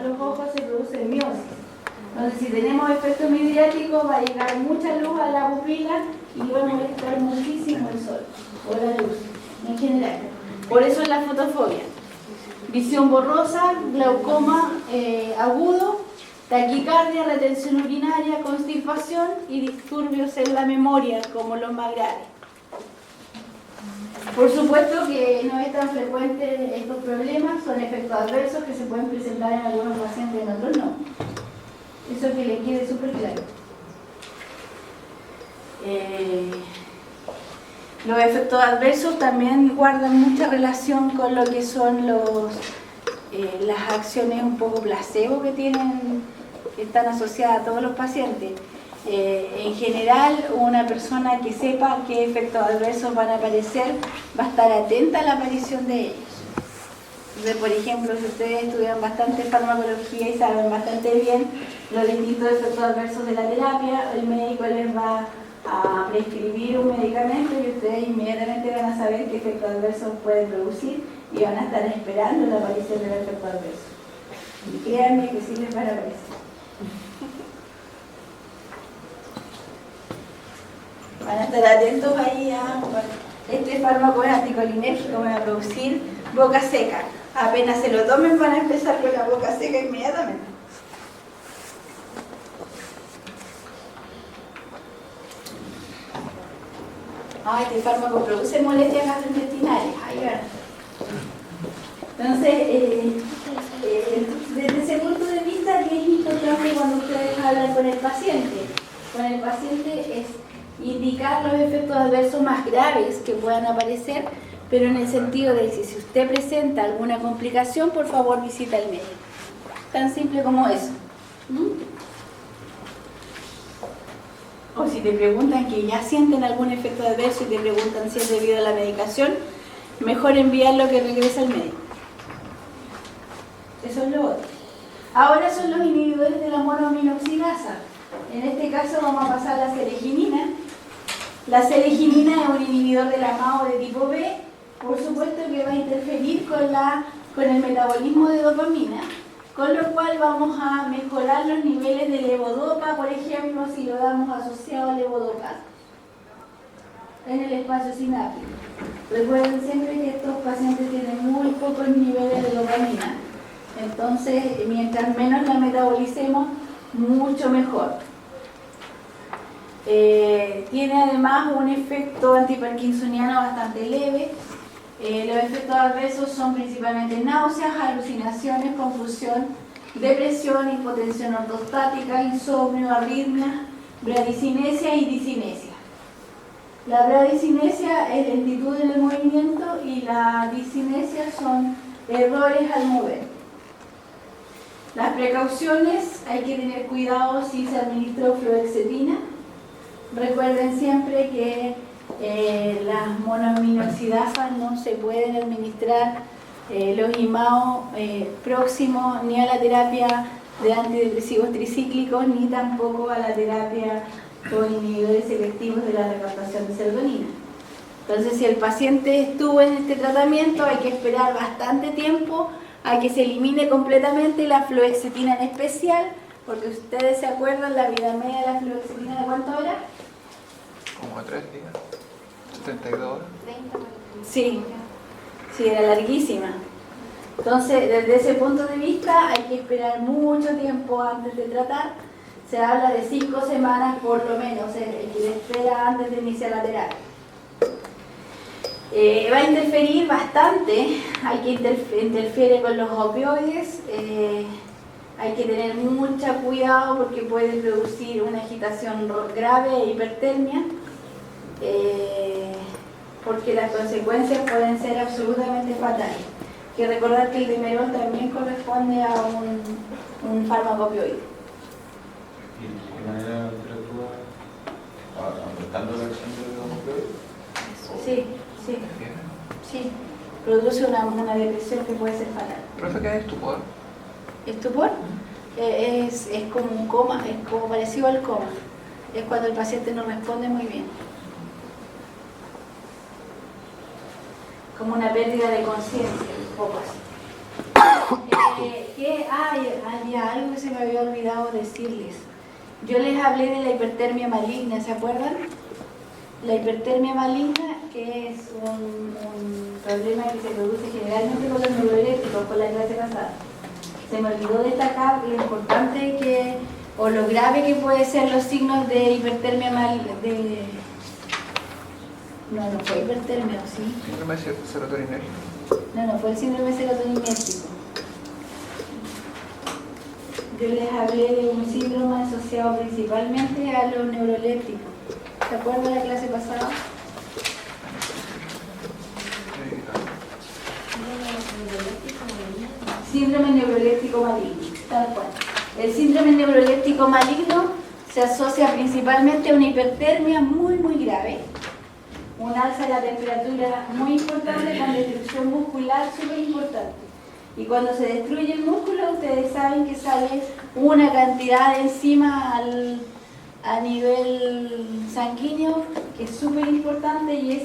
Speaker 1: los ojos se producen miosis. Entonces, si tenemos efecto midriático, va a llegar mucha luz a la pupila y va a molestar muchísimo el sol o la luz en general. Por eso es la fotofobia. Visión borrosa, glaucoma agudo, taquicardia, retención urinaria, constipación y disturbios en la memoria, como los más graves. Por supuesto que no es tan frecuente estos problemas, son efectos adversos que se pueden presentar en algunos pacientes, en otros no. Eso que le quede súper claro. Los efectos adversos también guardan mucha relación con lo que son las acciones un poco placebo que están asociadas a todos los pacientes. En general, una persona que sepa qué efectos adversos van a aparecer va a estar atenta a la aparición de ellos. Entonces, por ejemplo, si ustedes estudian bastante farmacología y saben bastante bien los distintos efectos adversos de la terapia, el médico les va a prescribir un medicamento y ustedes inmediatamente van a saber qué efectos adversos puede producir y van a estar esperando la aparición del efecto adverso. Y créanme que sí les van a aparecer. Van a estar atentos ahí a, bueno, este fármaco es anticolinérgico, va a producir boca seca. Apenas se lo tomen van a empezar con la boca seca inmediatamente. Este fármaco produce molestias gastrointestinales. Ahí van. Entonces, desde ese punto de vista, ¿qué es importante cuando ustedes hablan con el paciente? Con el paciente es indicar los efectos adversos más graves que puedan aparecer, pero en el sentido de que si usted presenta alguna complicación, por favor visita al médico. Tan simple como eso. O si te preguntan que ya sienten algún efecto adverso y te preguntan si es debido a la medicación, mejor enviarlo que regrese al médico. Eso es lo otro. Ahora son los inhibidores de la monoaminoxidasa. En este caso vamos a pasar a la seleginina. La seleginina es un inhibidor de la MAO de tipo B, por supuesto que va a interferir con el metabolismo de dopamina, con lo cual vamos a mejorar los niveles de levodopa, por ejemplo, si lo damos asociado a levodopa en el espacio sináptico. Recuerden siempre que estos pacientes tienen muy pocos niveles de dopamina, entonces mientras menos la metabolicemos, mucho mejor. Tiene además un efecto antiparkinsoniano bastante leve. Los efectos adversos son principalmente náuseas, alucinaciones, confusión, depresión, hipotensión ortostática, insomnio, arritmias, bradicinesia y disinesia. La bradicinesia es lentitud en el movimiento y la disinesia son errores al mover. Las precauciones: hay que tener cuidado si se administró fluoxetina. Recuerden siempre que las monoaminoxidasas no se pueden administrar
Speaker 5: los IMAO próximos ni a la terapia de antidepresivos tricíclicos ni tampoco a la terapia con inhibidores selectivos de la recaptación de serotonina. Entonces, si el paciente estuvo en este tratamiento, hay que esperar bastante tiempo a que se elimine completamente la fluoxetina en especial, porque ustedes se acuerdan, la vida media de la fluoxetina, ¿de cuánto era?
Speaker 3: Como 3 días, 72 horas.
Speaker 5: Sí, sí, era larguísima. Entonces, desde ese punto de vista, hay que esperar mucho tiempo antes de tratar. Se habla de 5 semanas por lo menos, que se espera antes de iniciar la terapia. Va a interferir bastante, hay que interfiere con los opioides, hay que tener mucho cuidado porque puede producir una agitación grave e hipertermia, porque las consecuencias pueden ser absolutamente fatales. Hay que recordar que el dimerol también corresponde a un fármaco opioide.
Speaker 2: ¿Y de qué manera interactúa aumentando la acción de los opioides?
Speaker 5: Sí, sí, sí. Produce una depresión que puede ser fatal.
Speaker 3: ¿Profe, qué es estupor?
Speaker 5: ¿Estupor? Es como un coma, es como parecido al coma. Es cuando el paciente no responde muy bien. Como una pérdida de conciencia, un poco así. Había algo que se me había olvidado decirles. Yo les hablé de la hipertermia maligna, ¿se acuerdan? La hipertermia maligna, que es un problema que se produce generalmente con los neuroeléctricos, con la clase pasada. Se me olvidó destacar lo importante que, o lo grave que pueden ser los signos de hipertermia maligna. No fue hipertermia, ¿sí?
Speaker 3: Síndrome serotoninérgico.
Speaker 5: No fue el síndrome serotoninérgico. Yo les hablé de un síndrome asociado principalmente a los neuroeléctricos. ¿Se acuerdan de la clase pasada? Síndrome neuroléptico maligno, tal cual. El síndrome neuroléptico maligno se asocia principalmente a una hipertermia muy grave, un alza de la temperatura muy importante con destrucción muscular súper importante. Y cuando se destruye el músculo, ustedes saben que sale una cantidad de enzima a nivel sanguíneo que es súper importante, y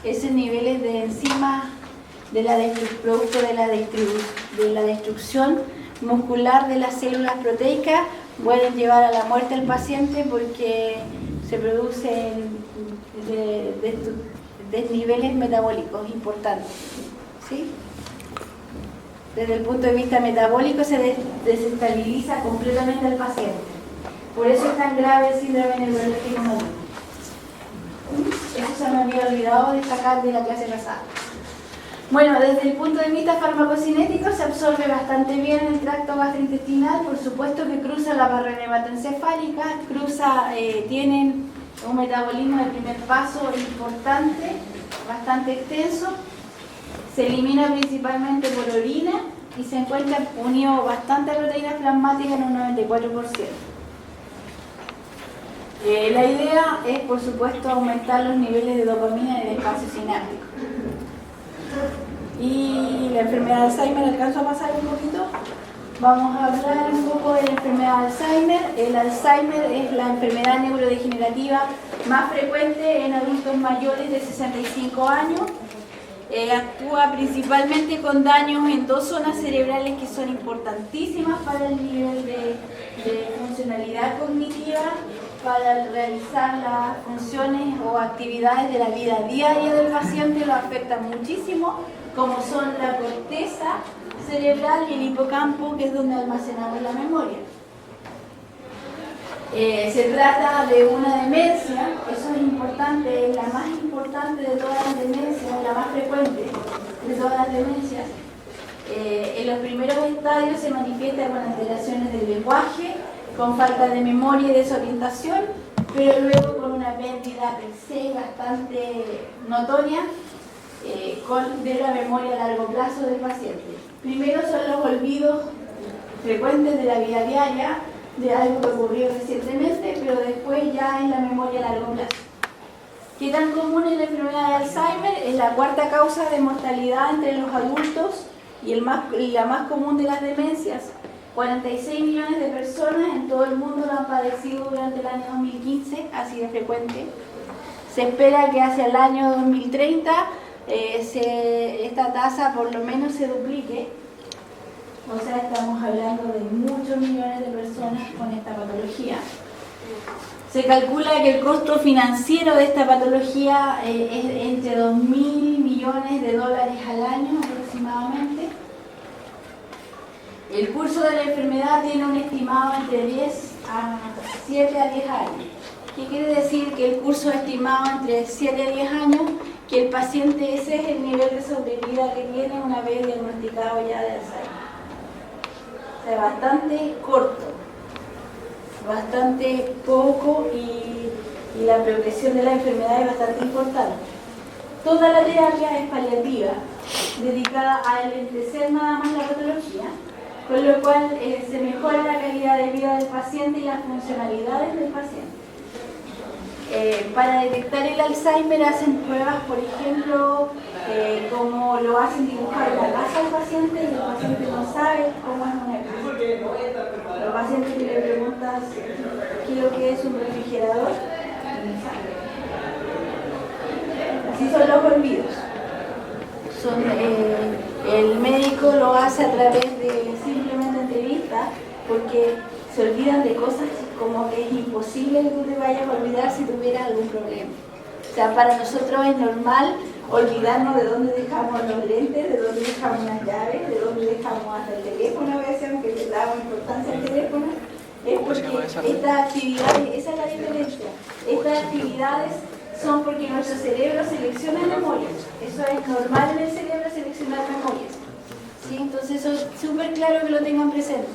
Speaker 5: esos niveles de enzimas producto de la destrucción muscular de las células proteicas pueden llevar a la muerte al paciente porque se producen desniveles metabólicos importantes, ¿sí? Desde el punto de vista metabólico se desestabiliza completamente al paciente. Por eso es tan grave el síndrome neuroléptico maligno. Eso se me había olvidado destacar de la clase pasada. Bueno, desde el punto de vista farmacocinético se absorbe bastante bien en el tracto gastrointestinal, por supuesto que cruza la barrera hematoencefálica, tienen un metabolismo de primer paso importante, bastante extenso, se elimina principalmente por orina y se encuentra unido bastante a proteínas plasmáticas en un 94%. La idea es, por supuesto, aumentar los niveles de dopamina en el espacio sináptico. Y la enfermedad de Alzheimer, ¿alcanzo a pasar un poquito? Vamos a hablar un poco de la enfermedad de Alzheimer. El Alzheimer es la enfermedad neurodegenerativa más frecuente en adultos mayores de 65 años. Actúa principalmente con daños en 2 zonas cerebrales que son importantísimas para el nivel de funcionalidad cognitiva, para realizar las funciones o actividades de la vida diaria del paciente. Lo afectan muchísimo, como son la corteza cerebral y el hipocampo, que es donde almacenamos la memoria. Se trata de una demencia, eso es importante, es la más importante de todas las demencias, la más frecuente de todas las demencias. En los primeros estadios se manifiesta con alteraciones del lenguaje, con falta de memoria y desorientación, pero luego con una pérdida per se bastante notoria de la memoria a largo plazo del paciente. Primero son los olvidos frecuentes de la vida diaria, de algo que ocurrió recientemente, pero después ya es la memoria a largo plazo. ¿Qué tan común es la enfermedad de Alzheimer? Es la cuarta causa de mortalidad entre los adultos y la más común de las demencias. 46 millones de personas en todo el mundo lo han padecido durante el año 2015, así de frecuente. Se espera que hacia el año 2030 esta tasa por lo menos se duplique. O sea, estamos hablando de muchos millones de personas con esta patología. Se calcula que el costo financiero de esta patología es entre 2.000 millones de dólares al año aproximadamente. El curso de la enfermedad tiene un estimado entre 7 a 10 años. ¿Qué quiere decir que el curso estimado entre 7 a 10 años? Que el paciente, ese es el nivel de sobrevida que tiene una vez diagnosticado ya de Alzheimer. O sea, bastante corto, bastante poco y la progresión de la enfermedad es bastante importante. Toda la terapia es paliativa, dedicada a enlentecer nada más la patología, con lo cual se mejora la calidad de vida del paciente y las funcionalidades del paciente. Para detectar el Alzheimer hacen pruebas, por ejemplo, como lo hacen dibujar la casa al paciente y el paciente no sabe cómo es una casa. Los pacientes que le preguntas qué es lo que es un refrigerador, no saben. Así son los olvidos. El médico lo hace a través de simplemente entrevistas porque se olvidan de cosas como que es imposible que tú te vayas a olvidar si tuvieras algún problema. O sea, para nosotros es normal olvidarnos de dónde dejamos los lentes, de dónde dejamos las llaves, de dónde dejamos hasta el teléfono a veces, aunque le damos importancia al teléfono. Es porque estas actividades, esa es la diferencia, estas actividades son porque nuestro cerebro selecciona memorias. Eso es normal en el cerebro seleccionar memorias. ¿Sí? Entonces eso es súper claro que lo tengan presente.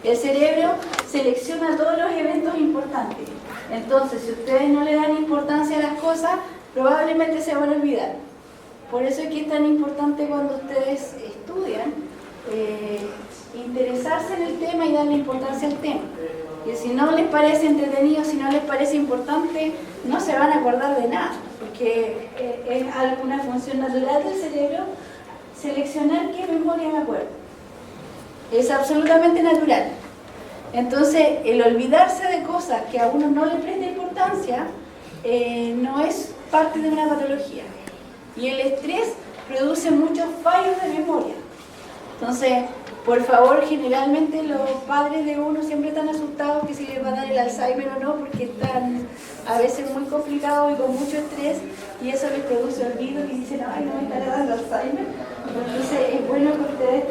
Speaker 5: El cerebro selecciona todos los eventos importantes. Entonces, si ustedes no le dan importancia a las cosas, probablemente se van a olvidar. Por eso es que es tan importante cuando ustedes estudian, interesarse en el tema y darle importancia al tema. Y si no les parece entretenido, si no les parece importante, no se van a acordar de nada, porque es alguna función natural del cerebro seleccionar qué memoria me acuerdo. Es absolutamente natural. Entonces, el olvidarse de cosas que a uno no le presta importancia no es parte de una patología. Y el estrés produce muchos fallos de memoria. Entonces, por favor, generalmente los padres de uno siempre están asustados que si les va a dar el Alzheimer o no, porque están a veces muy complicados y con mucho estrés, y eso les produce olvido y dicen, ay, no me estará dando Alzheimer. Entonces es bueno que ustedes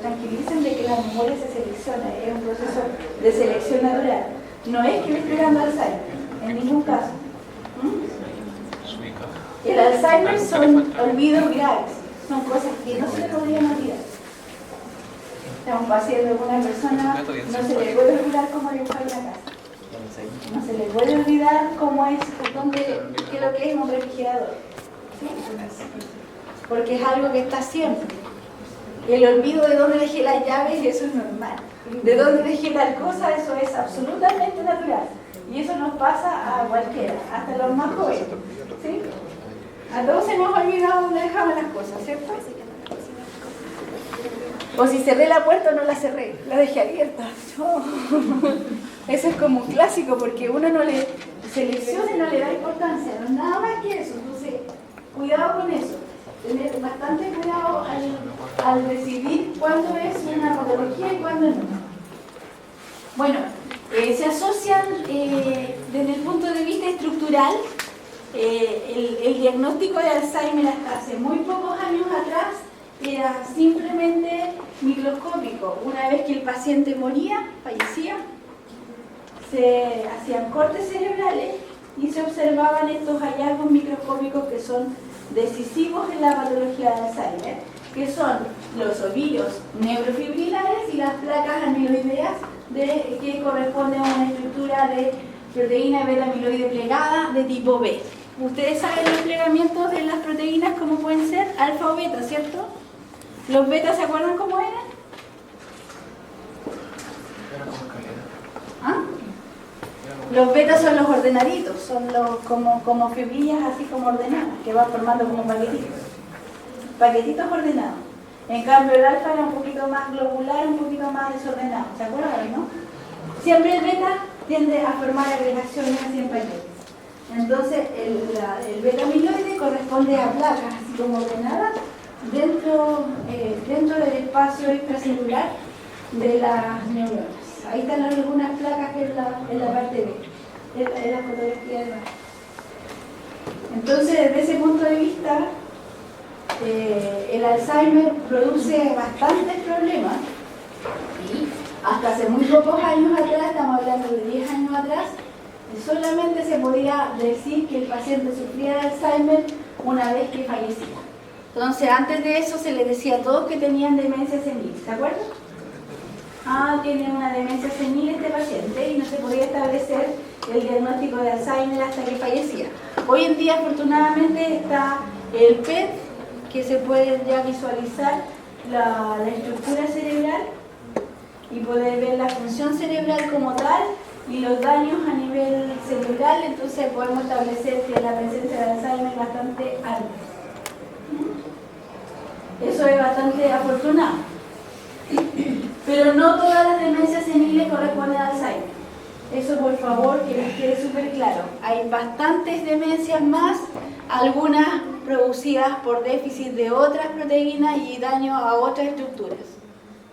Speaker 5: tranquilicen de que la memoria se selecciona, es un proceso de selección natural. No es que me esté dando Alzheimer, en ningún caso. El Alzheimer son olvidos graves, son cosas que no se le podrían olvidar. A un paciente o una persona no se le puede olvidar cómo dibujar una casa. No se le puede olvidar cómo es, qué es lo que es un refrigerador. ¿Sí? Porque es algo que está siempre. El olvido de dónde dejé las llaves, eso es normal. De dónde dejé tal cosa, eso es absolutamente natural. Y eso nos pasa a cualquiera, hasta los más jóvenes. ¿Sí? A todos se nos ha olvidado dónde dejamos las cosas, ¿cierto? O si cerré la puerta, no la cerré, la dejé abierta. Oh. Eso es como un clásico, porque uno no le selecciona y no le da importancia, no es nada más que eso. Entonces, cuidado con eso. Tener bastante cuidado al decidir cuándo es una patología y cuándo no. Bueno, se asocian desde el punto de vista estructural. El diagnóstico de Alzheimer hasta hace muy pocos años atrás era simplemente microscópico. Una vez que el paciente moría, fallecía, se hacían cortes cerebrales y se observaban estos hallazgos microscópicos que son decisivos en la patología de Alzheimer, que son los ovillos neurofibrilares y las placas amiloideas que corresponden a una estructura de proteína beta-amiloide plegada de tipo B. Ustedes saben los plegamientos de las proteínas, cómo pueden ser alfa o beta, ¿cierto? ¿Los betas se acuerdan cómo eran? ¿Ah? Los betas son los ordenaditos, son los como fibrillas así como ordenadas, que van formando como paquetitos ordenados. En cambio el alfa era un poquito más globular, un poquito más desordenado, ¿se acuerdan, no? Siempre el beta tiende a formar agregaciones así en paquetes. Entonces el beta amiloide corresponde a placas así como ordenadas dentro del espacio extracelular de las neuronas. Ahí están algunas placas que en la parte B, en la fotografía de abajo. Entonces, desde ese punto de vista, el Alzheimer produce bastantes problemas y hasta hace muy pocos años atrás, estamos hablando de 10 años atrás, solamente se podía decir que el paciente sufría de Alzheimer una vez que fallecía. Entonces, antes de eso se les decía a todos que tenían demencia senil, ¿se acuerdan? Tiene una demencia senil este paciente y no se podía establecer el diagnóstico de Alzheimer hasta que fallecía. Hoy en día, afortunadamente, está el PET, que se puede ya visualizar la estructura cerebral y poder ver la función cerebral como tal y los daños a nivel cerebral, entonces podemos establecer que la presencia de Alzheimer es bastante alta. Eso es bastante afortunado. Pero no todas las demencias seniles corresponden a Alzheimer. Eso, por favor, que les quede súper claro. Hay bastantes demencias más, algunas producidas por déficit de otras proteínas y daño a otras estructuras.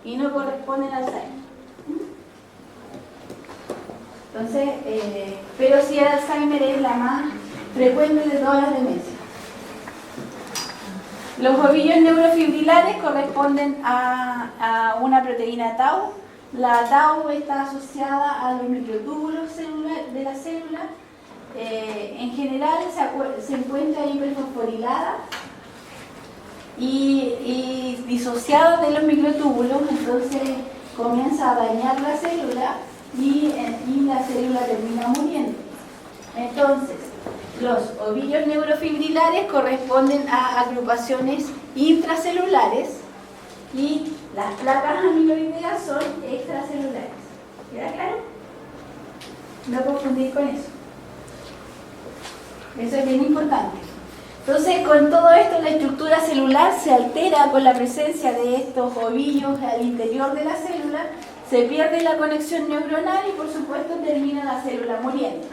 Speaker 5: Y no corresponden a Alzheimer. Entonces, pero sí el Alzheimer es la más frecuente de todas las demencias. Los ovillos neurofibrilares corresponden a una proteína tau. La tau está asociada a los microtúbulos de la célula. En general se encuentra hiperfosforilada y disociada de los microtúbulos, entonces comienza a dañar la célula y la célula termina muriendo. Entonces, los ovillos neurofibrilares corresponden a agrupaciones intracelulares y las placas amiloideas son extracelulares. ¿Queda claro? No confundir con eso. Eso es bien importante. Entonces, con todo esto, la estructura celular se altera con la presencia de estos ovillos al interior de la célula, se pierde la conexión neuronal y, por supuesto, termina la célula muriendo.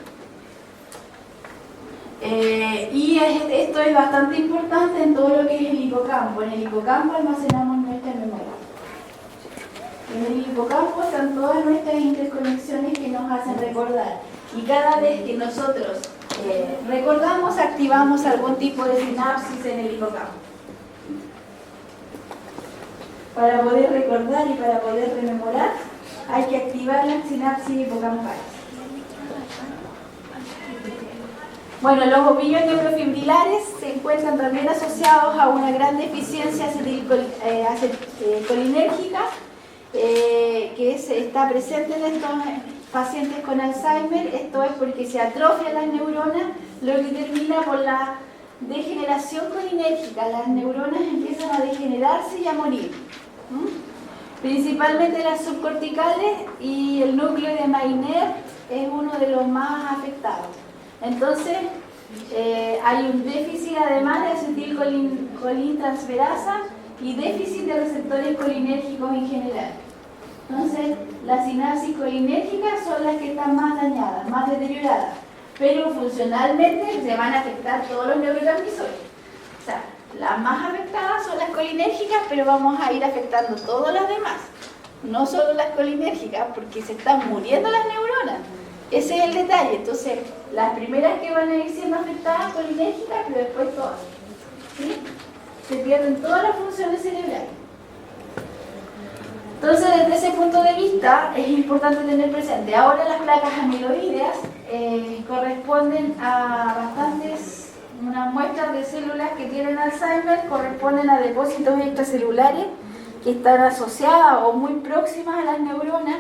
Speaker 5: Y esto es bastante importante en todo lo que es el hipocampo. En el hipocampo almacenamos nuestra memoria. En el hipocampo están todas nuestras interconexiones que nos hacen recordar. Y cada vez que nosotros recordamos, activamos algún tipo de sinapsis en el hipocampo. Para poder recordar y para poder rememorar, hay que activar las sinapsis hipocampales. Bueno, los ovillos neurofibrilares se encuentran también asociados a una gran deficiencia acetilcolinérgica que está presente en estos pacientes con Alzheimer. Esto es porque se atrofian las neuronas, lo que termina por la degeneración colinérgica. Las neuronas empiezan a degenerarse y a morir. Principalmente las subcorticales, y el núcleo de Meynert es uno de los más afectados. Entonces, hay un déficit además de acetilcolintransferasa y déficit de receptores colinérgicos en general. Entonces, las sinapsis colinérgicas son las que están más dañadas, más deterioradas, pero funcionalmente se van a afectar todos los neurotransmisores. O sea, las más afectadas son las colinérgicas, pero vamos a ir afectando todas las demás, no solo las colinérgicas, porque se están muriendo las neuronas. Ese es el detalle. Entonces, las primeras que van a ir siendo afectadas colinérgicas, pero después todas. ¿Sí? Se pierden todas las funciones cerebrales. Entonces, desde ese punto de vista, es importante tener presente. Ahora las placas amiloideas corresponden a unas muestras de células que tienen Alzheimer, corresponden a depósitos extracelulares que están asociadas o muy próximas a las neuronas.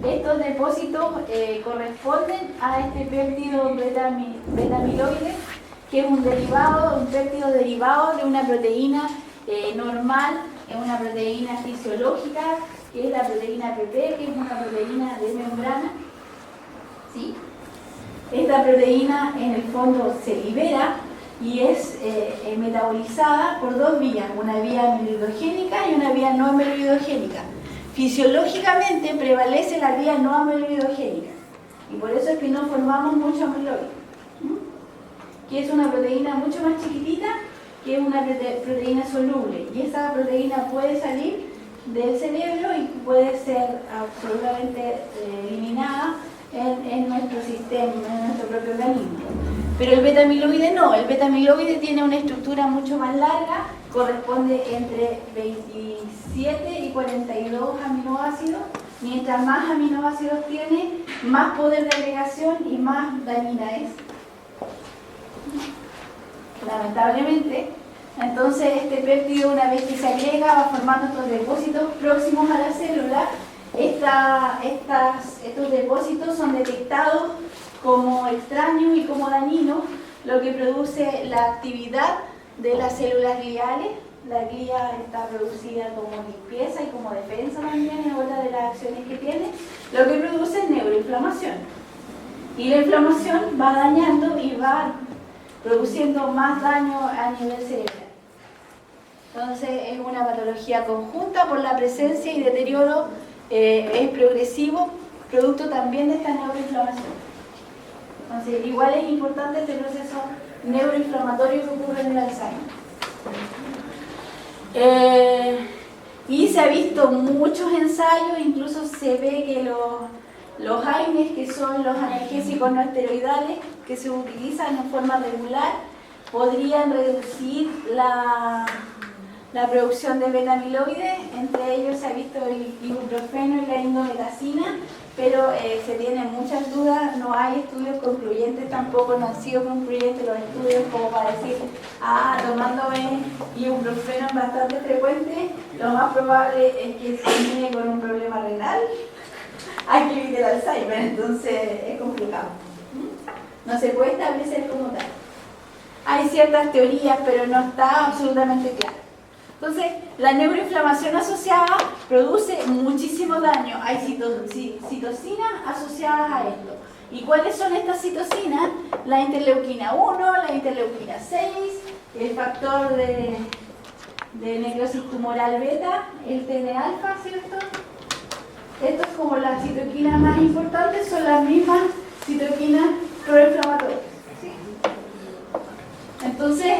Speaker 5: Estos depósitos corresponden a este péptido beta-amiloide, que es un péptido derivado de una proteína normal, es una proteína fisiológica, que es la proteína PP, que es una proteína de membrana. ¿Sí? Esta proteína en el fondo se libera y es metabolizada por dos vías, una vía amiloidogénica y una vía no amiloidogénica. Fisiológicamente prevalece la vía no amiloidogénica y por eso es que no formamos mucho amiloide, que es una proteína mucho más chiquitita, que es una proteína soluble, y esa proteína puede salir del cerebro y puede ser absolutamente eliminada en nuestro sistema, en nuestro propio organismo. Pero el beta-amiloide no, el beta-amiloide tiene una estructura mucho más larga, corresponde entre 27 y 42 aminoácidos. Mientras más aminoácidos tiene, más poder de agregación y más dañina es. Lamentablemente. Entonces este péptido, una vez que se agrega, va formando estos depósitos próximos a la célula. Estos depósitos son detectados como extraños y como dañinos, lo que produce la actividad de las células gliales. La glía está producida como limpieza y como defensa también en otra de las acciones que tiene, lo que produce neuroinflamación. Y la inflamación va dañando y va produciendo más daño a nivel cerebral. Entonces es una patología conjunta por la presencia y deterioro, es progresivo, producto también de esta neuroinflamación. Entonces igual es importante este proceso neuroinflamatorio que ocurre en el Alzheimer. Y se ha visto muchos ensayos, incluso se ve que los AINES, que son los analgésicos no esteroidales que se utilizan en forma regular, podrían reducir la producción de beta-amiloide. Entre ellos se ha visto el ibuprofeno y la indometacina, pero se tienen muchas dudas, no hay estudios concluyentes tampoco, no han sido concluyentes los estudios como para decir, tomándome ibuprofeno es bastante frecuente, lo más probable es que se termine con un problema renal, hay que evitar el Alzheimer, entonces es complicado. No se puede establecer como tal. Hay ciertas teorías, pero no está absolutamente claro. Entonces, la neuroinflamación asociada produce muchísimo daño. Hay citocinas asociadas a esto. ¿Y cuáles son estas citocinas? La interleuquina 1, la interleuquina 6, el factor de necrosis tumoral beta, el TN-alfa, ¿cierto? Esto es como las citoquinas más importantes, son las mismas citoquinas proinflamatorias. ¿Sí? Entonces,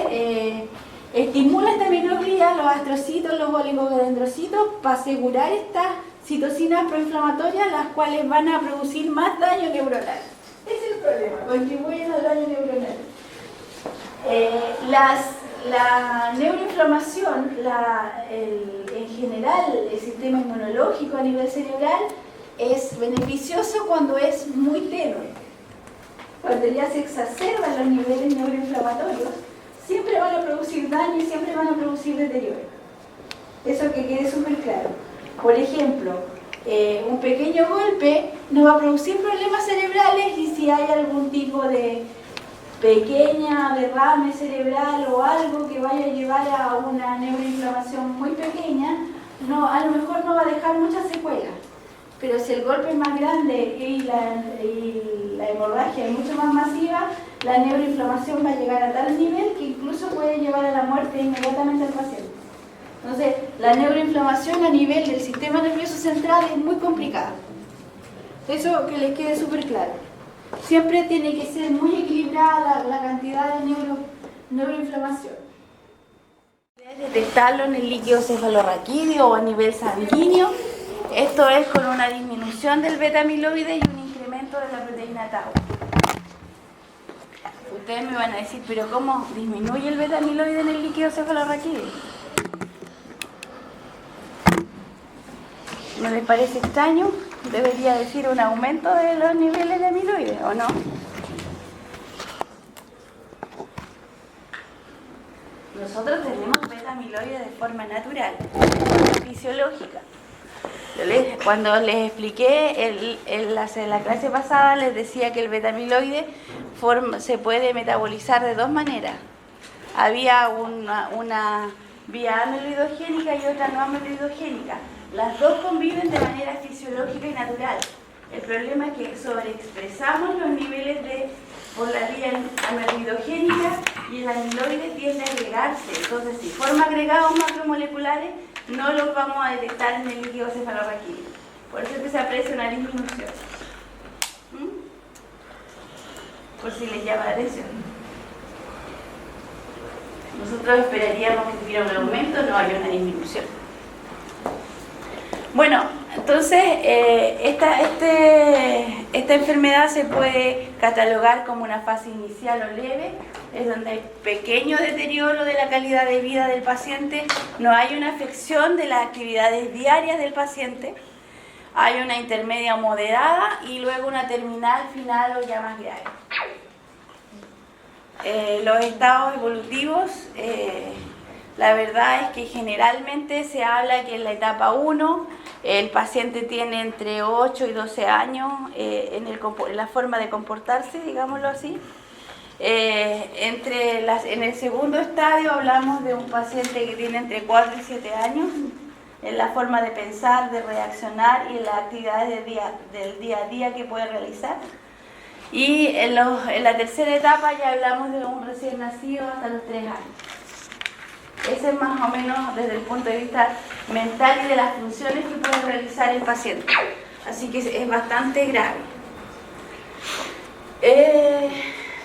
Speaker 5: estimula esta microglía, los astrocitos, los oligodendrocitos, para asegurar estas citocinas proinflamatorias, las cuales van a producir más daño neuronal. Ese es el problema, contribuyen al daño neuronal. La neuroinflamación, en general, el sistema inmunológico a nivel cerebral, es beneficioso cuando es muy tenue. Cuando ya se exacerban los niveles neuroinflamatorios, siempre van a producir daño y siempre van a producir deterioro. Eso que quede súper claro. Por ejemplo, un pequeño golpe no va a producir problemas cerebrales, y si hay algún tipo de pequeña derrame cerebral o algo que vaya a llevar a una neuroinflamación muy pequeña, a lo mejor no va a dejar muchas secuelas. Pero si el golpe es más grande y la hemorragia es mucho más masiva, la neuroinflamación va a llegar a tal nivel que incluso puede llevar a la muerte inmediatamente al paciente. Entonces, la neuroinflamación a nivel del sistema nervioso central es muy complicada. Eso que les quede súper claro. Siempre tiene que ser muy equilibrada la cantidad de neuroinflamación. Detectarlo en el líquido cefalorraquídeo o a nivel sanguíneo. Esto es con una disminución del beta-amiloide y un incremento de la proteína tau. Ustedes me van a decir, ¿pero cómo disminuye el beta-amiloide en el líquido cefalorraquídeo? ¿No les parece extraño? Debería decir un aumento de los niveles de amiloide, ¿o no? Nosotros tenemos beta-amiloide de forma natural, fisiológica. Cuando les expliqué en la clase pasada, les decía que el beta-amiloide se puede metabolizar de dos maneras. Había una vía amiloidogénica y otra no amiloidogénica. Las dos conviven de manera fisiológica y natural.
Speaker 1: El problema es que sobreexpresamos los niveles por la vía amiloidogénica y el amiloide tiende a agregarse. Entonces, si forma agregados macromoleculares, no los vamos a detectar en el líquido cefalorraquídeo. Por eso es que se aprecia una disminución. Por si les llama la atención. Nosotros esperaríamos que tuviera un aumento, no haya una disminución. Bueno, entonces esta enfermedad se puede catalogar como una fase inicial o leve, es donde hay pequeño deterioro de la calidad de vida del paciente, no hay una afección de las actividades diarias del paciente, hay una intermedia o moderada y luego una terminal, final o ya más grave. Los estados evolutivos, la verdad es que generalmente se habla que en la etapa 1 el paciente tiene entre 8 y 12 años en la forma de comportarse, digámoslo así. En el segundo estadio hablamos de un paciente que tiene entre 4 y 7 años en la forma de pensar, de reaccionar y en las actividades del día a día que puede realizar. Y en la tercera etapa ya hablamos de un recién nacido hasta los 3 años. Ese es más o menos desde el punto de vista mental y de las funciones que puede realizar el paciente. Así que es bastante grave.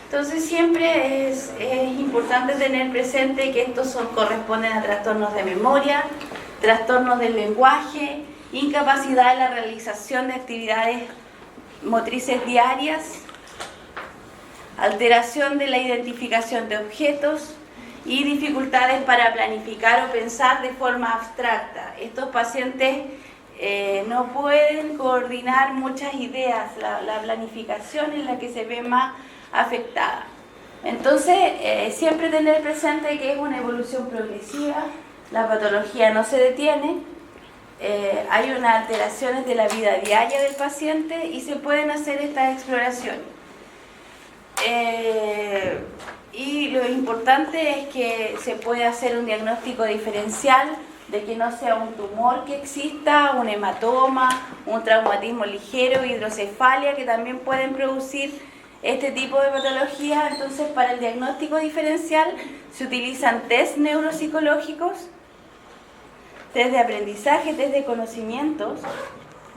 Speaker 1: Entonces siempre es importante tener presente que estos corresponden a trastornos de memoria, trastornos del lenguaje, incapacidad en la realización de actividades motrices diarias, alteración de la identificación de objetos y dificultades para planificar o pensar de forma abstracta. Estos pacientes no pueden coordinar muchas ideas, la planificación es la que se ve más afectada. Entonces, siempre tener presente que es una evolución progresiva, la patología no se detiene, hay unas alteraciones de la vida diaria del paciente y se pueden hacer estas exploraciones. Y lo importante es que se puede hacer un diagnóstico diferencial de que no sea un tumor que exista, un hematoma, un traumatismo ligero, hidrocefalia, que también pueden producir este tipo de patología. Entonces, para el diagnóstico diferencial se utilizan test neuropsicológicos, test de aprendizaje, test de conocimientos,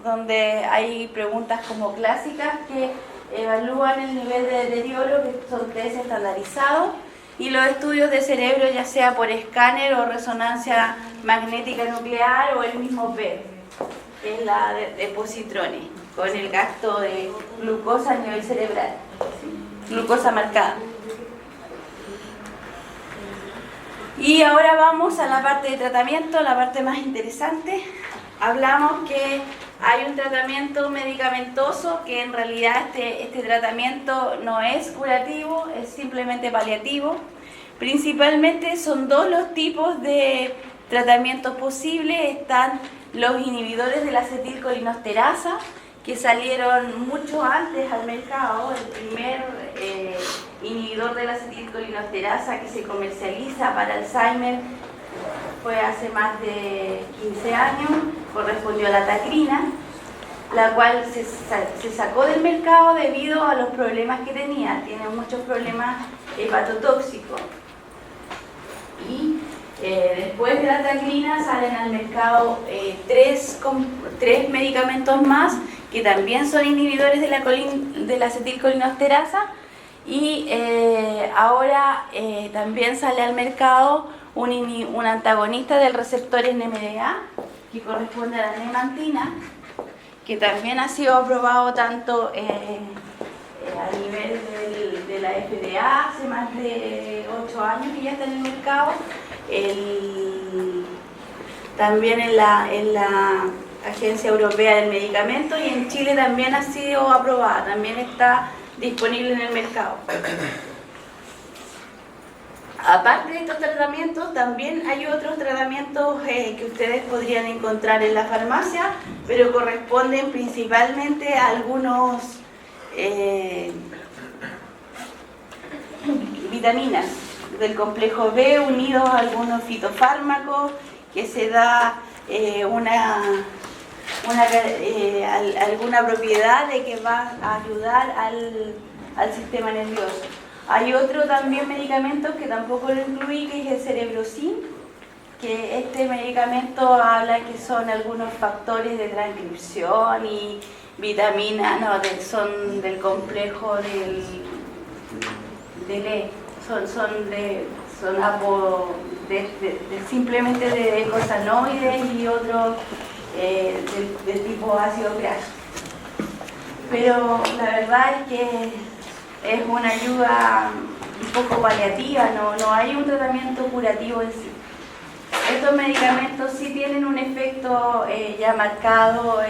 Speaker 1: donde hay preguntas como clásicas que evalúan el nivel de deterioro, que son test estandarizados, y los estudios de cerebro, ya sea por escáner o resonancia magnética nuclear o el mismo PET, que es la de positrones, con el gasto de glucosa a nivel cerebral, glucosa marcada. Y ahora vamos a la parte de tratamiento, la parte más interesante. Hablamos que hay un tratamiento medicamentoso que en realidad este tratamiento no es curativo, es simplemente paliativo. Principalmente son dos los tipos de tratamientos posibles. Están los inhibidores de la acetilcolinesterasa, que salieron mucho antes al mercado. El primer inhibidor de la acetilcolinesterasa que se comercializa para Alzheimer fue hace más de 15 años, correspondió a la tacrina, la cual se sacó del mercado debido a los problemas que tenía. Tiene muchos problemas hepatotóxicos. Y después de la tacrina salen al mercado tres medicamentos más que también son inhibidores de la acetilcolinesterasa, y ahora también sale al mercado un antagonista del receptor NMDA que corresponde a la nemantina, que también ha sido aprobado tanto a nivel de la FDA hace más de 8 años que ya está en el mercado, también en la Agencia Europea del Medicamento, y en Chile también ha sido aprobada, también está disponible en el mercado. Aparte de estos tratamientos, también hay otros tratamientos que ustedes podrían encontrar en la farmacia, pero corresponden principalmente a algunos vitaminas del complejo B unidos a algunos fitofármacos, que se da alguna propiedad de que va a ayudar al sistema nervioso. Hay otro también medicamento que tampoco lo incluí, que es el Cerebrocin, que este medicamento habla que son algunos factores de transcripción y vitaminas, son del complejo del E, simplemente de eicosanoides y otros del tipo ácido graso. Pero la verdad es que es una ayuda un poco paliativa, no hay un tratamiento curativo en sí. Estos medicamentos sí tienen un efecto ya marcado,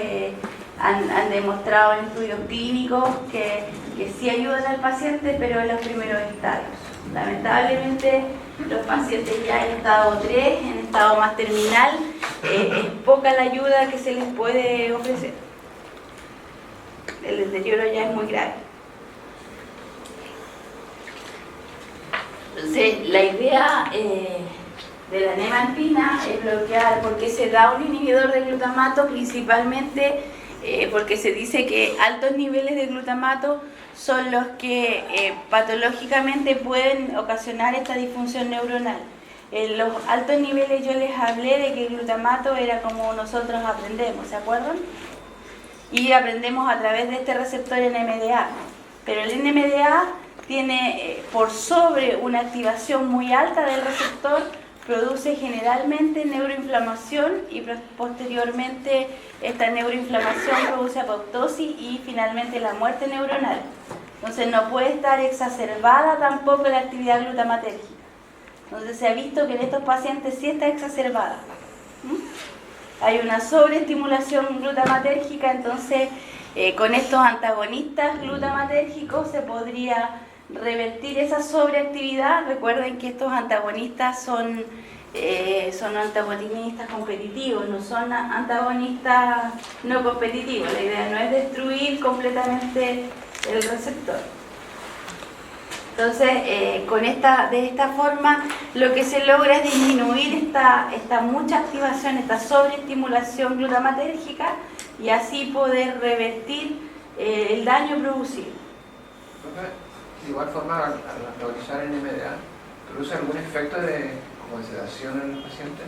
Speaker 1: han demostrado en estudios clínicos que sí ayudan al paciente, pero en los primeros estadios. Lamentablemente, los pacientes ya en estado 3, en estado más terminal, es poca la ayuda que se les puede ofrecer. El deterioro ya es muy grave. Entonces, la idea de la nemantina es bloquear, porque se da un inhibidor de glutamato principalmente porque se dice que altos niveles de glutamato son los que patológicamente pueden ocasionar esta disfunción neuronal. En los altos niveles yo les hablé de que el glutamato era como nosotros aprendemos, ¿se acuerdan? Y aprendemos a través de este receptor NMDA. Pero el NMDA tiene por sobre una activación muy alta del receptor, produce generalmente neuroinflamación y posteriormente esta neuroinflamación produce apoptosis y finalmente la muerte neuronal. Entonces no puede estar exacerbada tampoco la actividad glutamatérgica. Entonces se ha visto que en estos pacientes sí está exacerbada. Hay una sobreestimulación glutamatérgica, entonces con estos antagonistas glutamatérgicos se podría revertir esa sobreactividad. Recuerden que estos antagonistas son antagonistas competitivos, no son antagonistas no competitivos. La idea no es destruir completamente el receptor. Entonces, de esta forma, lo que se logra es disminuir esta mucha activación, esta sobreestimulación glutamatérgica y así poder revertir el daño producido.
Speaker 3: De igual forma, al localizar el NMDA, ¿produce algún efecto de sedación en el paciente?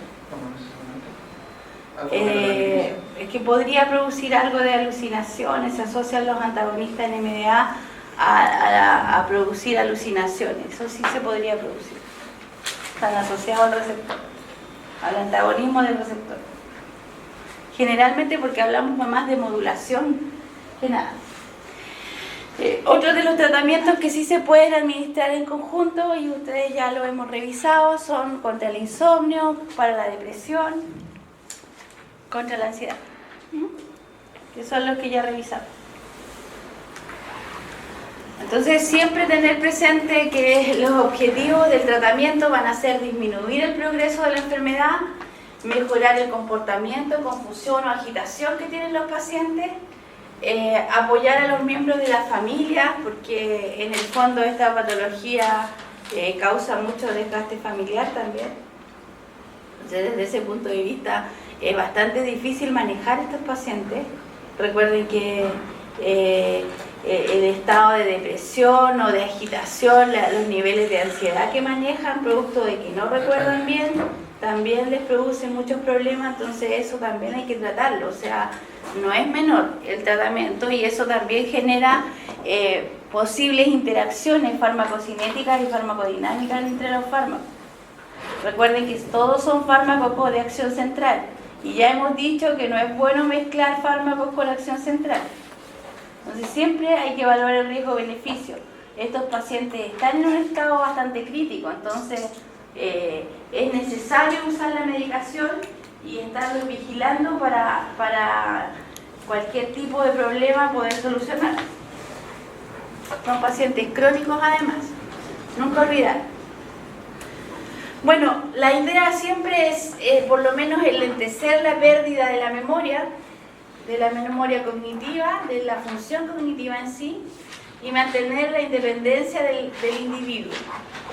Speaker 1: Es que podría producir algo de alucinaciones, se asocian los antagonistas NMDA a producir alucinaciones, eso sí se podría producir. Están asociados al receptor, al antagonismo del receptor. Generalmente porque hablamos más de modulación que nada. Otro de los tratamientos que sí se pueden administrar en conjunto, y ustedes ya lo hemos revisado, son contra el insomnio, para la depresión, contra la ansiedad, que son los que ya revisamos. Entonces siempre tener presente que los objetivos del tratamiento van a ser disminuir el progreso de la enfermedad, mejorar el comportamiento, confusión o agitación que tienen los pacientes, apoyar a los miembros de la familia, porque en el fondo esta patología causa mucho desgaste familiar también. Entonces desde ese punto de vista es bastante difícil manejar a estos pacientes. Recuerden que el estado de depresión o de agitación, los niveles de ansiedad que manejan, producto de que no recuerdan bien, también les produce muchos problemas, entonces eso también hay que tratarlo, o sea, no es menor el tratamiento y eso también genera posibles interacciones farmacocinéticas y farmacodinámicas entre los fármacos. Recuerden que todos son fármacos de acción central y ya hemos dicho que no es bueno mezclar fármacos con acción central. Entonces siempre hay que evaluar el riesgo-beneficio. Estos pacientes están en un estado bastante crítico, entonces es necesario usar la medicación y estarlos vigilando para cualquier tipo de problema poder solucionar. Son pacientes crónicos además, nunca olvidar. Bueno, la idea siempre es por lo menos enlentecer la pérdida de la memoria cognitiva, de la función cognitiva en sí, y mantener la independencia del individuo.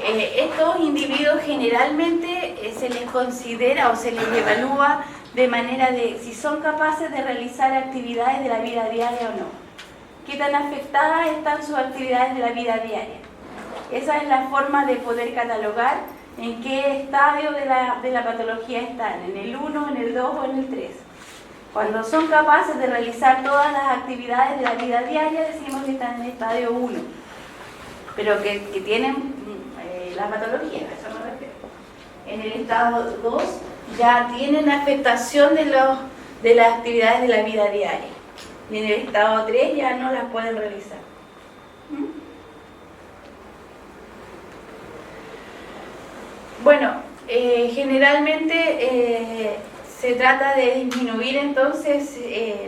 Speaker 1: Estos individuos generalmente se les considera o se les evalúa de manera de si son capaces de realizar actividades de la vida diaria o no. ¿Qué tan afectadas están sus actividades de la vida diaria? Esa es la forma de poder catalogar en qué estadio de la patología están, en el 1, en el 2 o en el 3. Cuando son capaces de realizar todas las actividades de la vida diaria, decimos que están en el estadio 1, pero que tienen la patología, a eso me refiero. En el estado 2 ya tienen afectación de las actividades de la vida diaria, y en el estado 3 ya no las pueden realizar. Bueno, generalmente se trata de disminuir entonces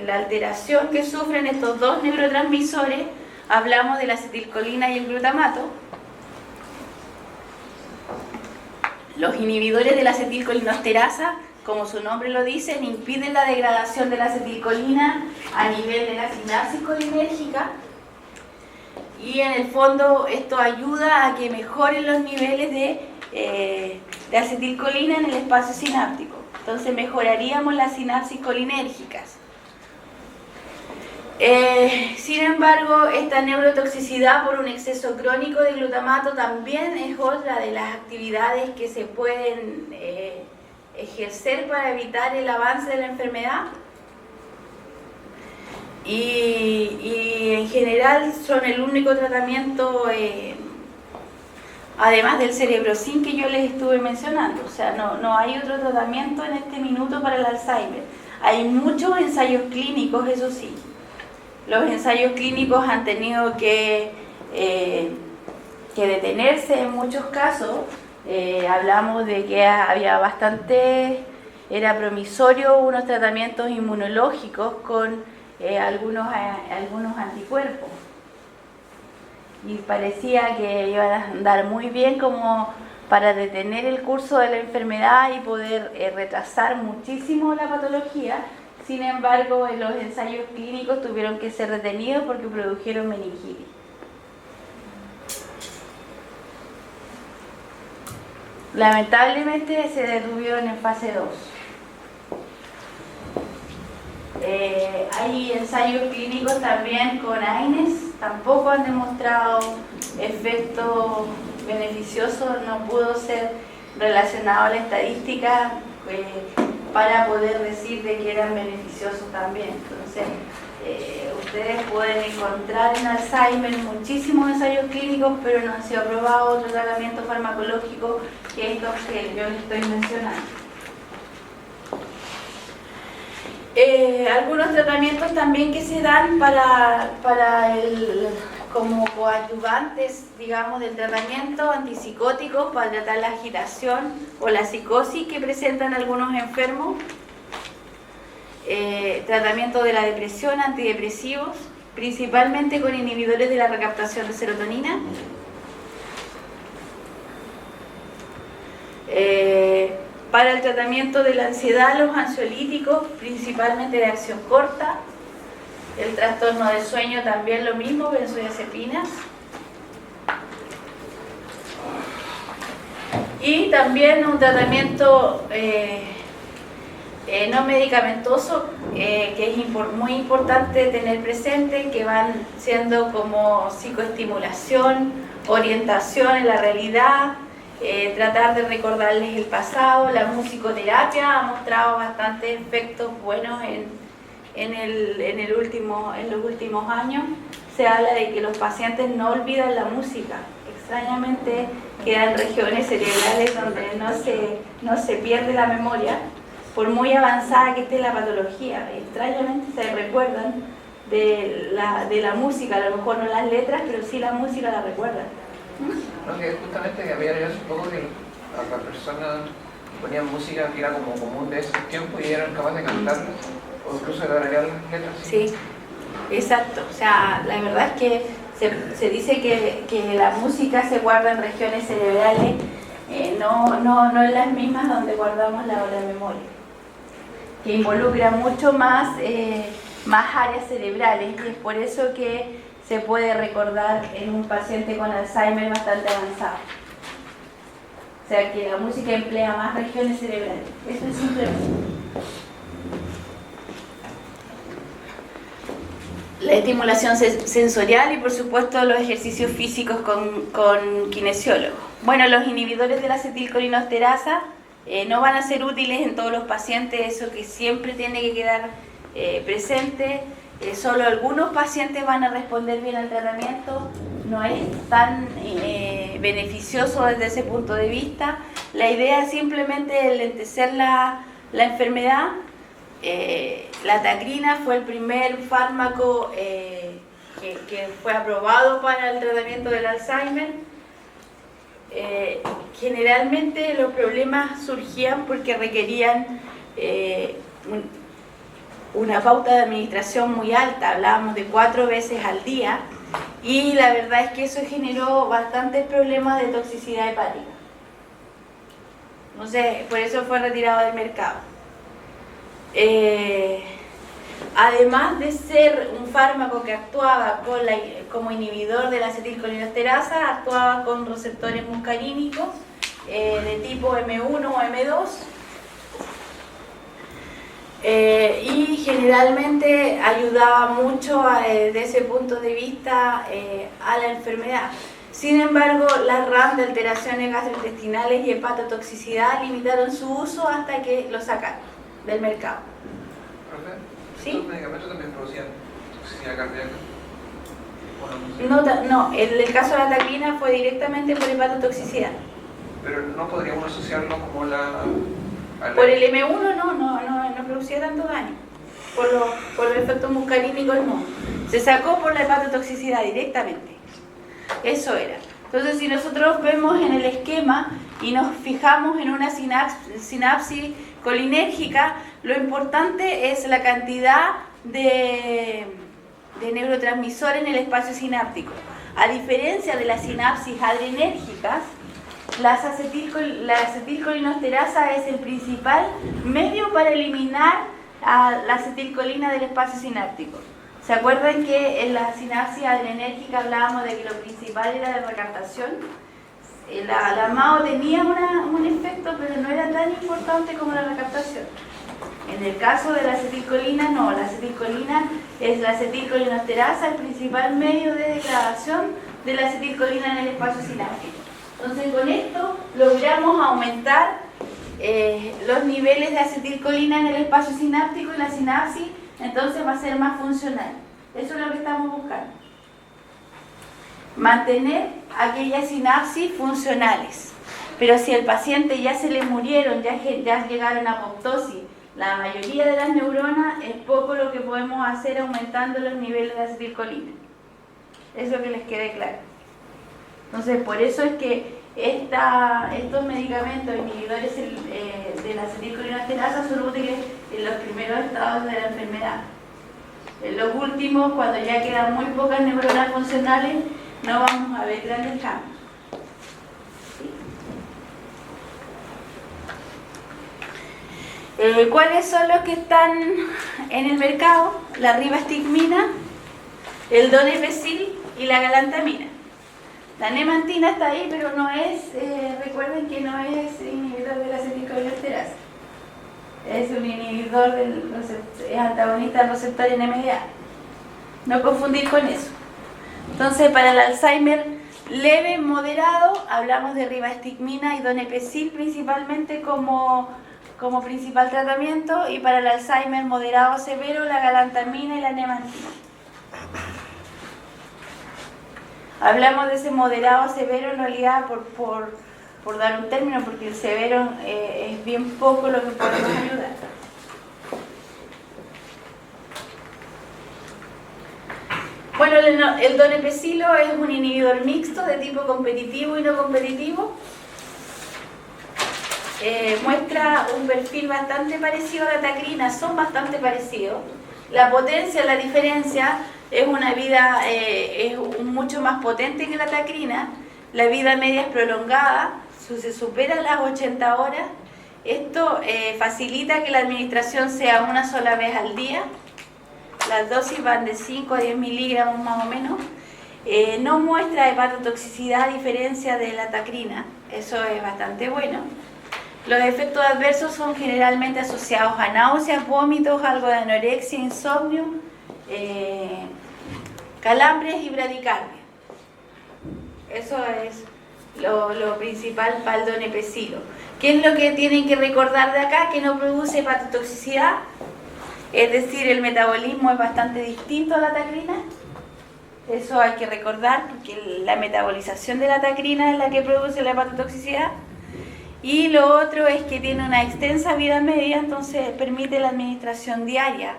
Speaker 1: la alteración que sufren estos dos neurotransmisores. Hablamos de la acetilcolina y el glutamato. Los inhibidores de la acetilcolinosterasa, como su nombre lo dice, impiden la degradación de la acetilcolina a nivel de la sinapsis colinérgica, y en el fondo esto ayuda a que mejoren los niveles de acetilcolina en el espacio sináptico. Entonces mejoraríamos las sinapsis colinérgicas. Sin embargo, esta neurotoxicidad por un exceso crónico de glutamato también es otra de las actividades que se pueden ejercer para evitar el avance de la enfermedad. Y en general son el único tratamiento, además del cerebrocin que yo les estuve mencionando. O sea, no hay otro tratamiento en este minuto para el Alzheimer. Hay muchos ensayos clínicos, eso sí. Los ensayos clínicos han tenido que detenerse en muchos casos. Hablamos de que había era promisorio unos tratamientos inmunológicos con algunos anticuerpos. Y parecía que iban a andar muy bien como para detener el curso de la enfermedad y poder retrasar muchísimo la patología. Sin embargo, en los ensayos clínicos tuvieron que ser detenidos porque produjeron meningitis. Lamentablemente se detuvieron en fase 2. Hay ensayos clínicos también con AINES, tampoco han demostrado efecto beneficioso, no pudo ser relacionado a la estadística para poder decir de que eran beneficiosos también. Entonces, ustedes pueden encontrar en Alzheimer muchísimos ensayos clínicos, pero no han sido aprobados otro tratamiento farmacológico que estos que yo les estoy mencionando. Algunos tratamientos también que se dan como coadyuvantes, digamos, del tratamiento, antipsicóticos para tratar la agitación o la psicosis que presentan algunos enfermos. Tratamiento de la depresión, antidepresivos, principalmente con inhibidores de la recaptación de serotonina. Para el tratamiento de la ansiedad, los ansiolíticos, principalmente de acción corta. El trastorno de sueño también lo mismo, benzodiazepinas. Y también un tratamiento no medicamentoso, que es muy importante tener presente, que van siendo como psicoestimulación, orientación en la realidad, tratar de recordarles el pasado. La musicoterapia ha mostrado bastantes efectos buenos en los últimos años. Se habla de que los pacientes no olvidan la música. Extrañamente quedan regiones cerebrales donde no se pierde la memoria, por muy avanzada que esté la patología. Extrañamente se recuerdan de la música, a lo mejor no las letras, pero sí la música la recuerdan.
Speaker 3: No, que justamente que había leído hace poco que las personas ponían música que era como común de esos tiempos y eran capaces de cantarlas o incluso de agregar las letras.
Speaker 1: Sí, exacto. O sea, la verdad es que se dice que la música se guarda en regiones cerebrales, no en las mismas donde guardamos la memoria, que involucra mucho más áreas cerebrales, y es por eso que se puede recordar en un paciente con Alzheimer bastante avanzado. O sea que la música emplea más regiones cerebrales. Eso es simplemente. la estimulación sensorial y por supuesto los ejercicios físicos con kinesiólogos. Bueno, los inhibidores de la acetilcolinesterasa no van a ser útiles en todos los pacientes, eso que siempre tiene que quedar presente. Solo algunos pacientes van a responder bien al tratamiento, no es tan beneficioso desde ese punto de vista. La idea es simplemente lentecer la enfermedad. La tacrina fue el primer fármaco que fue aprobado para el tratamiento del Alzheimer. Generalmente los problemas surgían porque requerían una pauta de administración muy alta, hablábamos de 4 veces al día, y la verdad es que eso generó bastantes problemas de toxicidad hepática. Entonces, por eso fue retirado del mercado. Además de ser un fármaco que actuaba como inhibidor de la acetilcolinesterasa, actuaba con receptores muscarínicos de tipo M1 o M2, y generalmente ayudaba mucho desde ese punto de vista a la enfermedad. Sin embargo, las RAM de alteraciones gastrointestinales y hepatotoxicidad limitaron su uso hasta que lo sacaron del mercado.
Speaker 3: ¿Profe?
Speaker 1: ¿Sí?
Speaker 3: ¿Estos medicamentos también producían toxicidad cardíaca?
Speaker 1: No, el caso de la tacrina fue directamente por hepatotoxicidad.
Speaker 3: Pero no podría uno asociarlo como
Speaker 1: Por el M1 no producía tanto daño. Por los efectos muscarínicos no. Se sacó por la hepatotoxicidad directamente. Eso era. Entonces, si nosotros vemos en el esquema y nos fijamos en una sinapsis colinérgica, lo importante es la cantidad de neurotransmisores en el espacio sináptico. A diferencia de las sinapsis adrenérgicas, la acetilcolinesterasa es el principal medio para eliminar la acetilcolina del espacio sináptico. ¿Se acuerdan que en la sinapsis adrenérgica hablábamos de que lo principal era la recaptación? La MAO tenía un efecto, pero no era tan importante como la recaptación. En el caso de la acetilcolina, no. La acetilcolina es la acetilcolinesterasa, el principal medio de degradación de la acetilcolina en el espacio sináptico. Entonces, con esto logramos aumentar los niveles de acetilcolina en el espacio sináptico y la sinapsis, entonces va a ser más funcional. Eso es lo que estamos buscando. Mantener aquellas sinapsis funcionales. Pero si al paciente ya se le murieron, ya llegaron a apoptosis, la mayoría de las neuronas, es poco lo que podemos hacer aumentando los niveles de acetilcolina. Eso que les quede claro. Entonces, por eso es que estos medicamentos inhibidores de la acetilcolinesterasa son útiles en los primeros estados de la enfermedad. En los últimos, cuando ya quedan muy pocas neuronas funcionales, no vamos a ver grandes cambios. ¿Sí? ¿Cuáles son los que están en el mercado? La ribastigmina, el donepezil y la galantamina. La nemantina está ahí, pero no es, recuerden que no es inhibidor de la acetilcolinesterasa. Es un inhibidor es antagonista del receptor NMDA. No confundir con eso. Entonces, para el Alzheimer leve, moderado, hablamos de ribastigmina y donepezil principalmente como principal tratamiento, y para el Alzheimer moderado severo, la galantamina y la nemantina. Hablamos de ese moderado severo en realidad por dar un término, porque el severo es bien poco lo que podemos ayudar. Bueno, el donepezilo es un inhibidor mixto de tipo competitivo y no competitivo. Muestra un perfil bastante parecido a la tacrina, son bastante parecidos. La potencia, la diferencia, es una vida mucho más potente que la tacrina. La vida media es prolongada, se supera las 80 horas. Esto facilita que la administración sea una sola vez al día. Las dosis van de 5 a 10 miligramos más o menos. No muestra hepatotoxicidad a diferencia de la tacrina, eso es bastante bueno. Los efectos adversos son generalmente asociados a náuseas, vómitos, algo de anorexia, insomnio. calambres y bradicardia. Eso es lo principal para el donepezilo. ¿Qué es lo que tienen que recordar de acá? Que no produce hepatotoxicidad, es decir, el metabolismo es bastante distinto a la tacrina. Eso hay que recordar porque la metabolización de la tacrina es la que produce la hepatotoxicidad. Y lo otro es que tiene una extensa vida media, entonces permite la administración diaria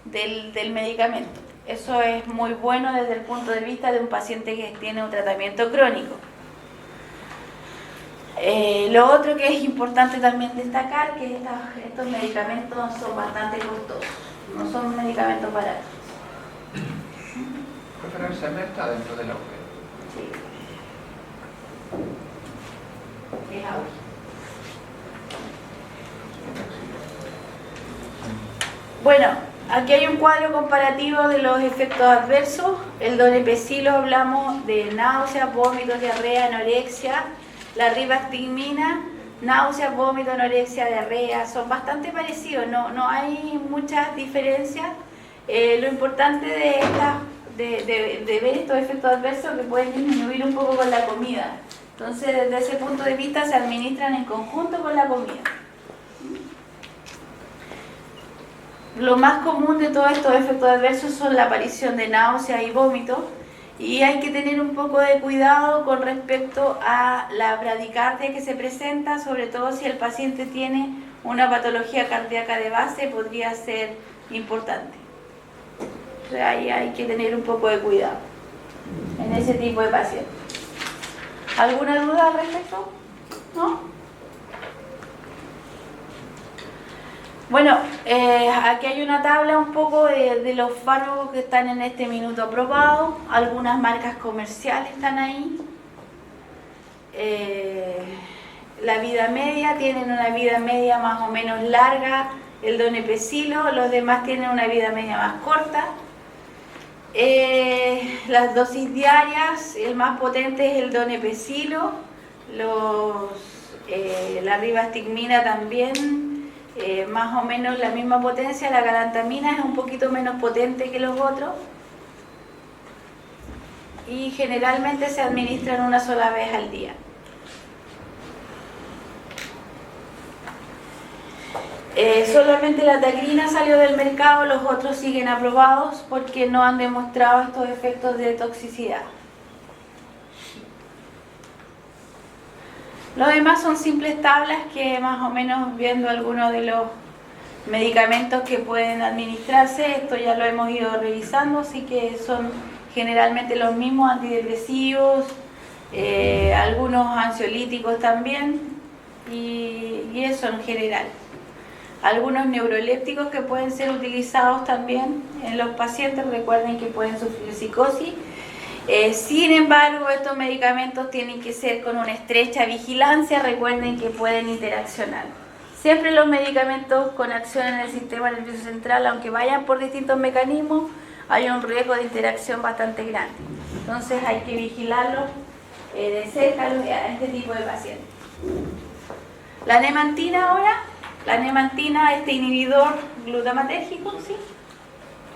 Speaker 1: del medicamento. Eso es muy bueno desde el punto de vista de un paciente que tiene un tratamiento crónico. Lo otro que es importante también destacar que estos medicamentos son bastante costosos, no son medicamentos baratos.
Speaker 3: Pero el SEME está dentro de la UE.
Speaker 1: Sí. Es ahora. Bueno, aquí hay un cuadro comparativo de los efectos adversos. El donepezilo hablamos de náuseas, vómitos, diarrea, anorexia. La ribastigmina, náuseas, vómitos, anorexia, diarrea, son bastante parecidos, no hay muchas diferencias. Lo importante de ver estos efectos adversos que pueden disminuir un poco con la comida. Entonces, desde ese punto de vista se administran en conjunto con la comida. Lo más común de todos estos efectos adversos son la aparición de náuseas y vómitos. Y hay que tener un poco de cuidado con respecto a la bradicardia que se presenta, sobre todo si el paciente tiene una patología cardíaca de base, podría ser importante. O sea, ahí hay que tener un poco de cuidado en ese tipo de pacientes. ¿Alguna duda al respecto? ¿No? Bueno, aquí hay una tabla un poco de los fármacos que están en este minuto aprobados. Algunas marcas comerciales están ahí. La vida media, tienen una vida media más o menos larga. El donepezilo, los demás tienen una vida media más corta. Las dosis diarias, el más potente es el donepezilo. La ribastigmina también. Más o menos la misma potencia. La galantamina es un poquito menos potente que los otros y generalmente se administran una sola vez al día. Solamente la tacrina salió del mercado, los otros siguen aprobados porque no han demostrado estos efectos de toxicidad. Lo demás son simples tablas que más o menos viendo algunos de los medicamentos que pueden administrarse, esto ya lo hemos ido revisando, así que son generalmente los mismos antidepresivos, algunos ansiolíticos también y eso en general. Algunos neurolépticos que pueden ser utilizados también en los pacientes, recuerden que pueden sufrir psicosis. Sin embargo, estos medicamentos tienen que ser con una estrecha vigilancia, recuerden que pueden interaccionar. Siempre los medicamentos con acción en el sistema nervioso central, aunque vayan por distintos mecanismos, hay un riesgo de interacción bastante grande. Entonces hay que vigilarlos de cerca a este tipo de pacientes. La nemantina ahora, la nemantina, este inhibidor glutamatérgico, ¿sí?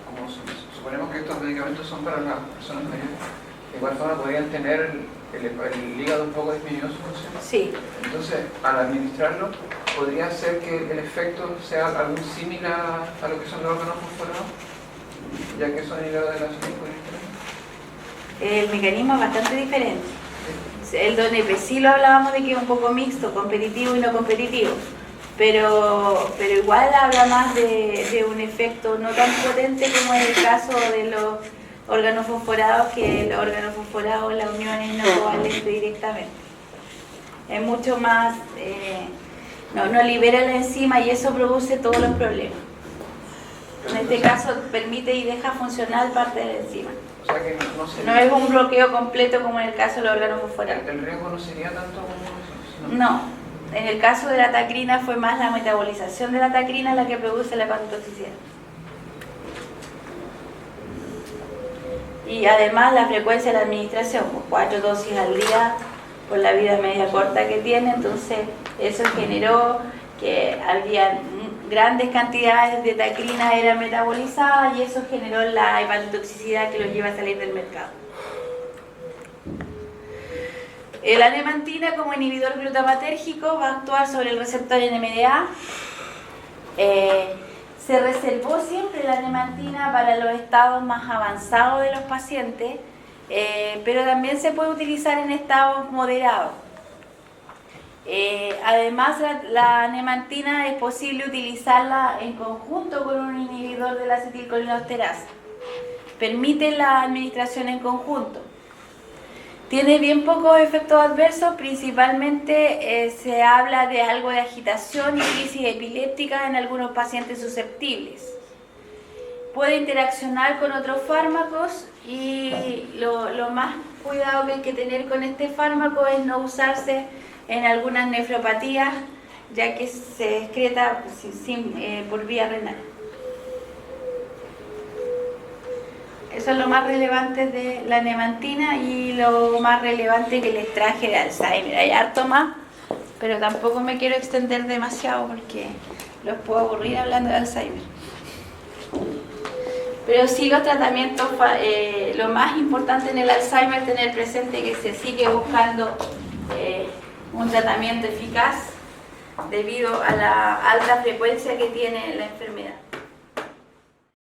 Speaker 3: Como suponemos que estos medicamentos son para las personas mayores, de igual forma podrían tener el hígado un poco disminuido su función.
Speaker 1: Sí.
Speaker 3: Entonces, al administrarlo, podría ser que el efecto sea algo similar a lo que son los órganos fosforados, ya que son inhibidores de la acetilcolinsterina.
Speaker 1: El mecanismo es bastante diferente. El donepezilo hablábamos de que es un poco mixto, competitivo y no competitivo. Pero igual habla más de un efecto no tan potente como en el caso de los órganos fosforados, que los órganos fosforados, las uniones no covalentes directamente. Es mucho más, no libera la enzima y eso produce todos los problemas. En este caso permite y deja funcionar parte de la enzima.
Speaker 3: O sea que no sería,
Speaker 1: no es un bloqueo completo como en el caso de los órganos fosforados.
Speaker 3: el riesgo no sería tanto como eso.
Speaker 1: No. En el caso de la tacrina fue más la metabolización de la tacrina la que produce la hepatotoxicidad. Y además la frecuencia de la administración, pues 4 dosis al día por la vida media corta que tiene, entonces eso generó que había grandes cantidades de tacrina eran metabolizadas y eso generó la hepatotoxicidad que los lleva a salir del mercado. La nemantina como inhibidor glutamatérgico va a actuar sobre el receptor NMDA. Se reservó siempre la nemantina para los estados más avanzados de los pacientes, pero también se puede utilizar en estados moderados. Además, la nemantina es posible utilizarla en conjunto con un inhibidor de la acetilcolinesterasa. Permite la administración en conjunto. Tiene bien pocos efectos adversos, principalmente se habla de algo de agitación y crisis epiléptica en algunos pacientes susceptibles. Puede interaccionar con otros fármacos y lo más cuidado que hay que tener con este fármaco es no usarse en algunas nefropatías, ya que se excreta por vía renal. Eso es lo más relevante de la nemantina y lo más relevante que les traje de Alzheimer. Hay harto más, pero tampoco me quiero extender demasiado porque los puedo aburrir hablando de Alzheimer. Pero sí los tratamientos, lo más importante en el Alzheimer, tener presente que se sigue buscando un tratamiento eficaz debido a la alta frecuencia que tiene la enfermedad.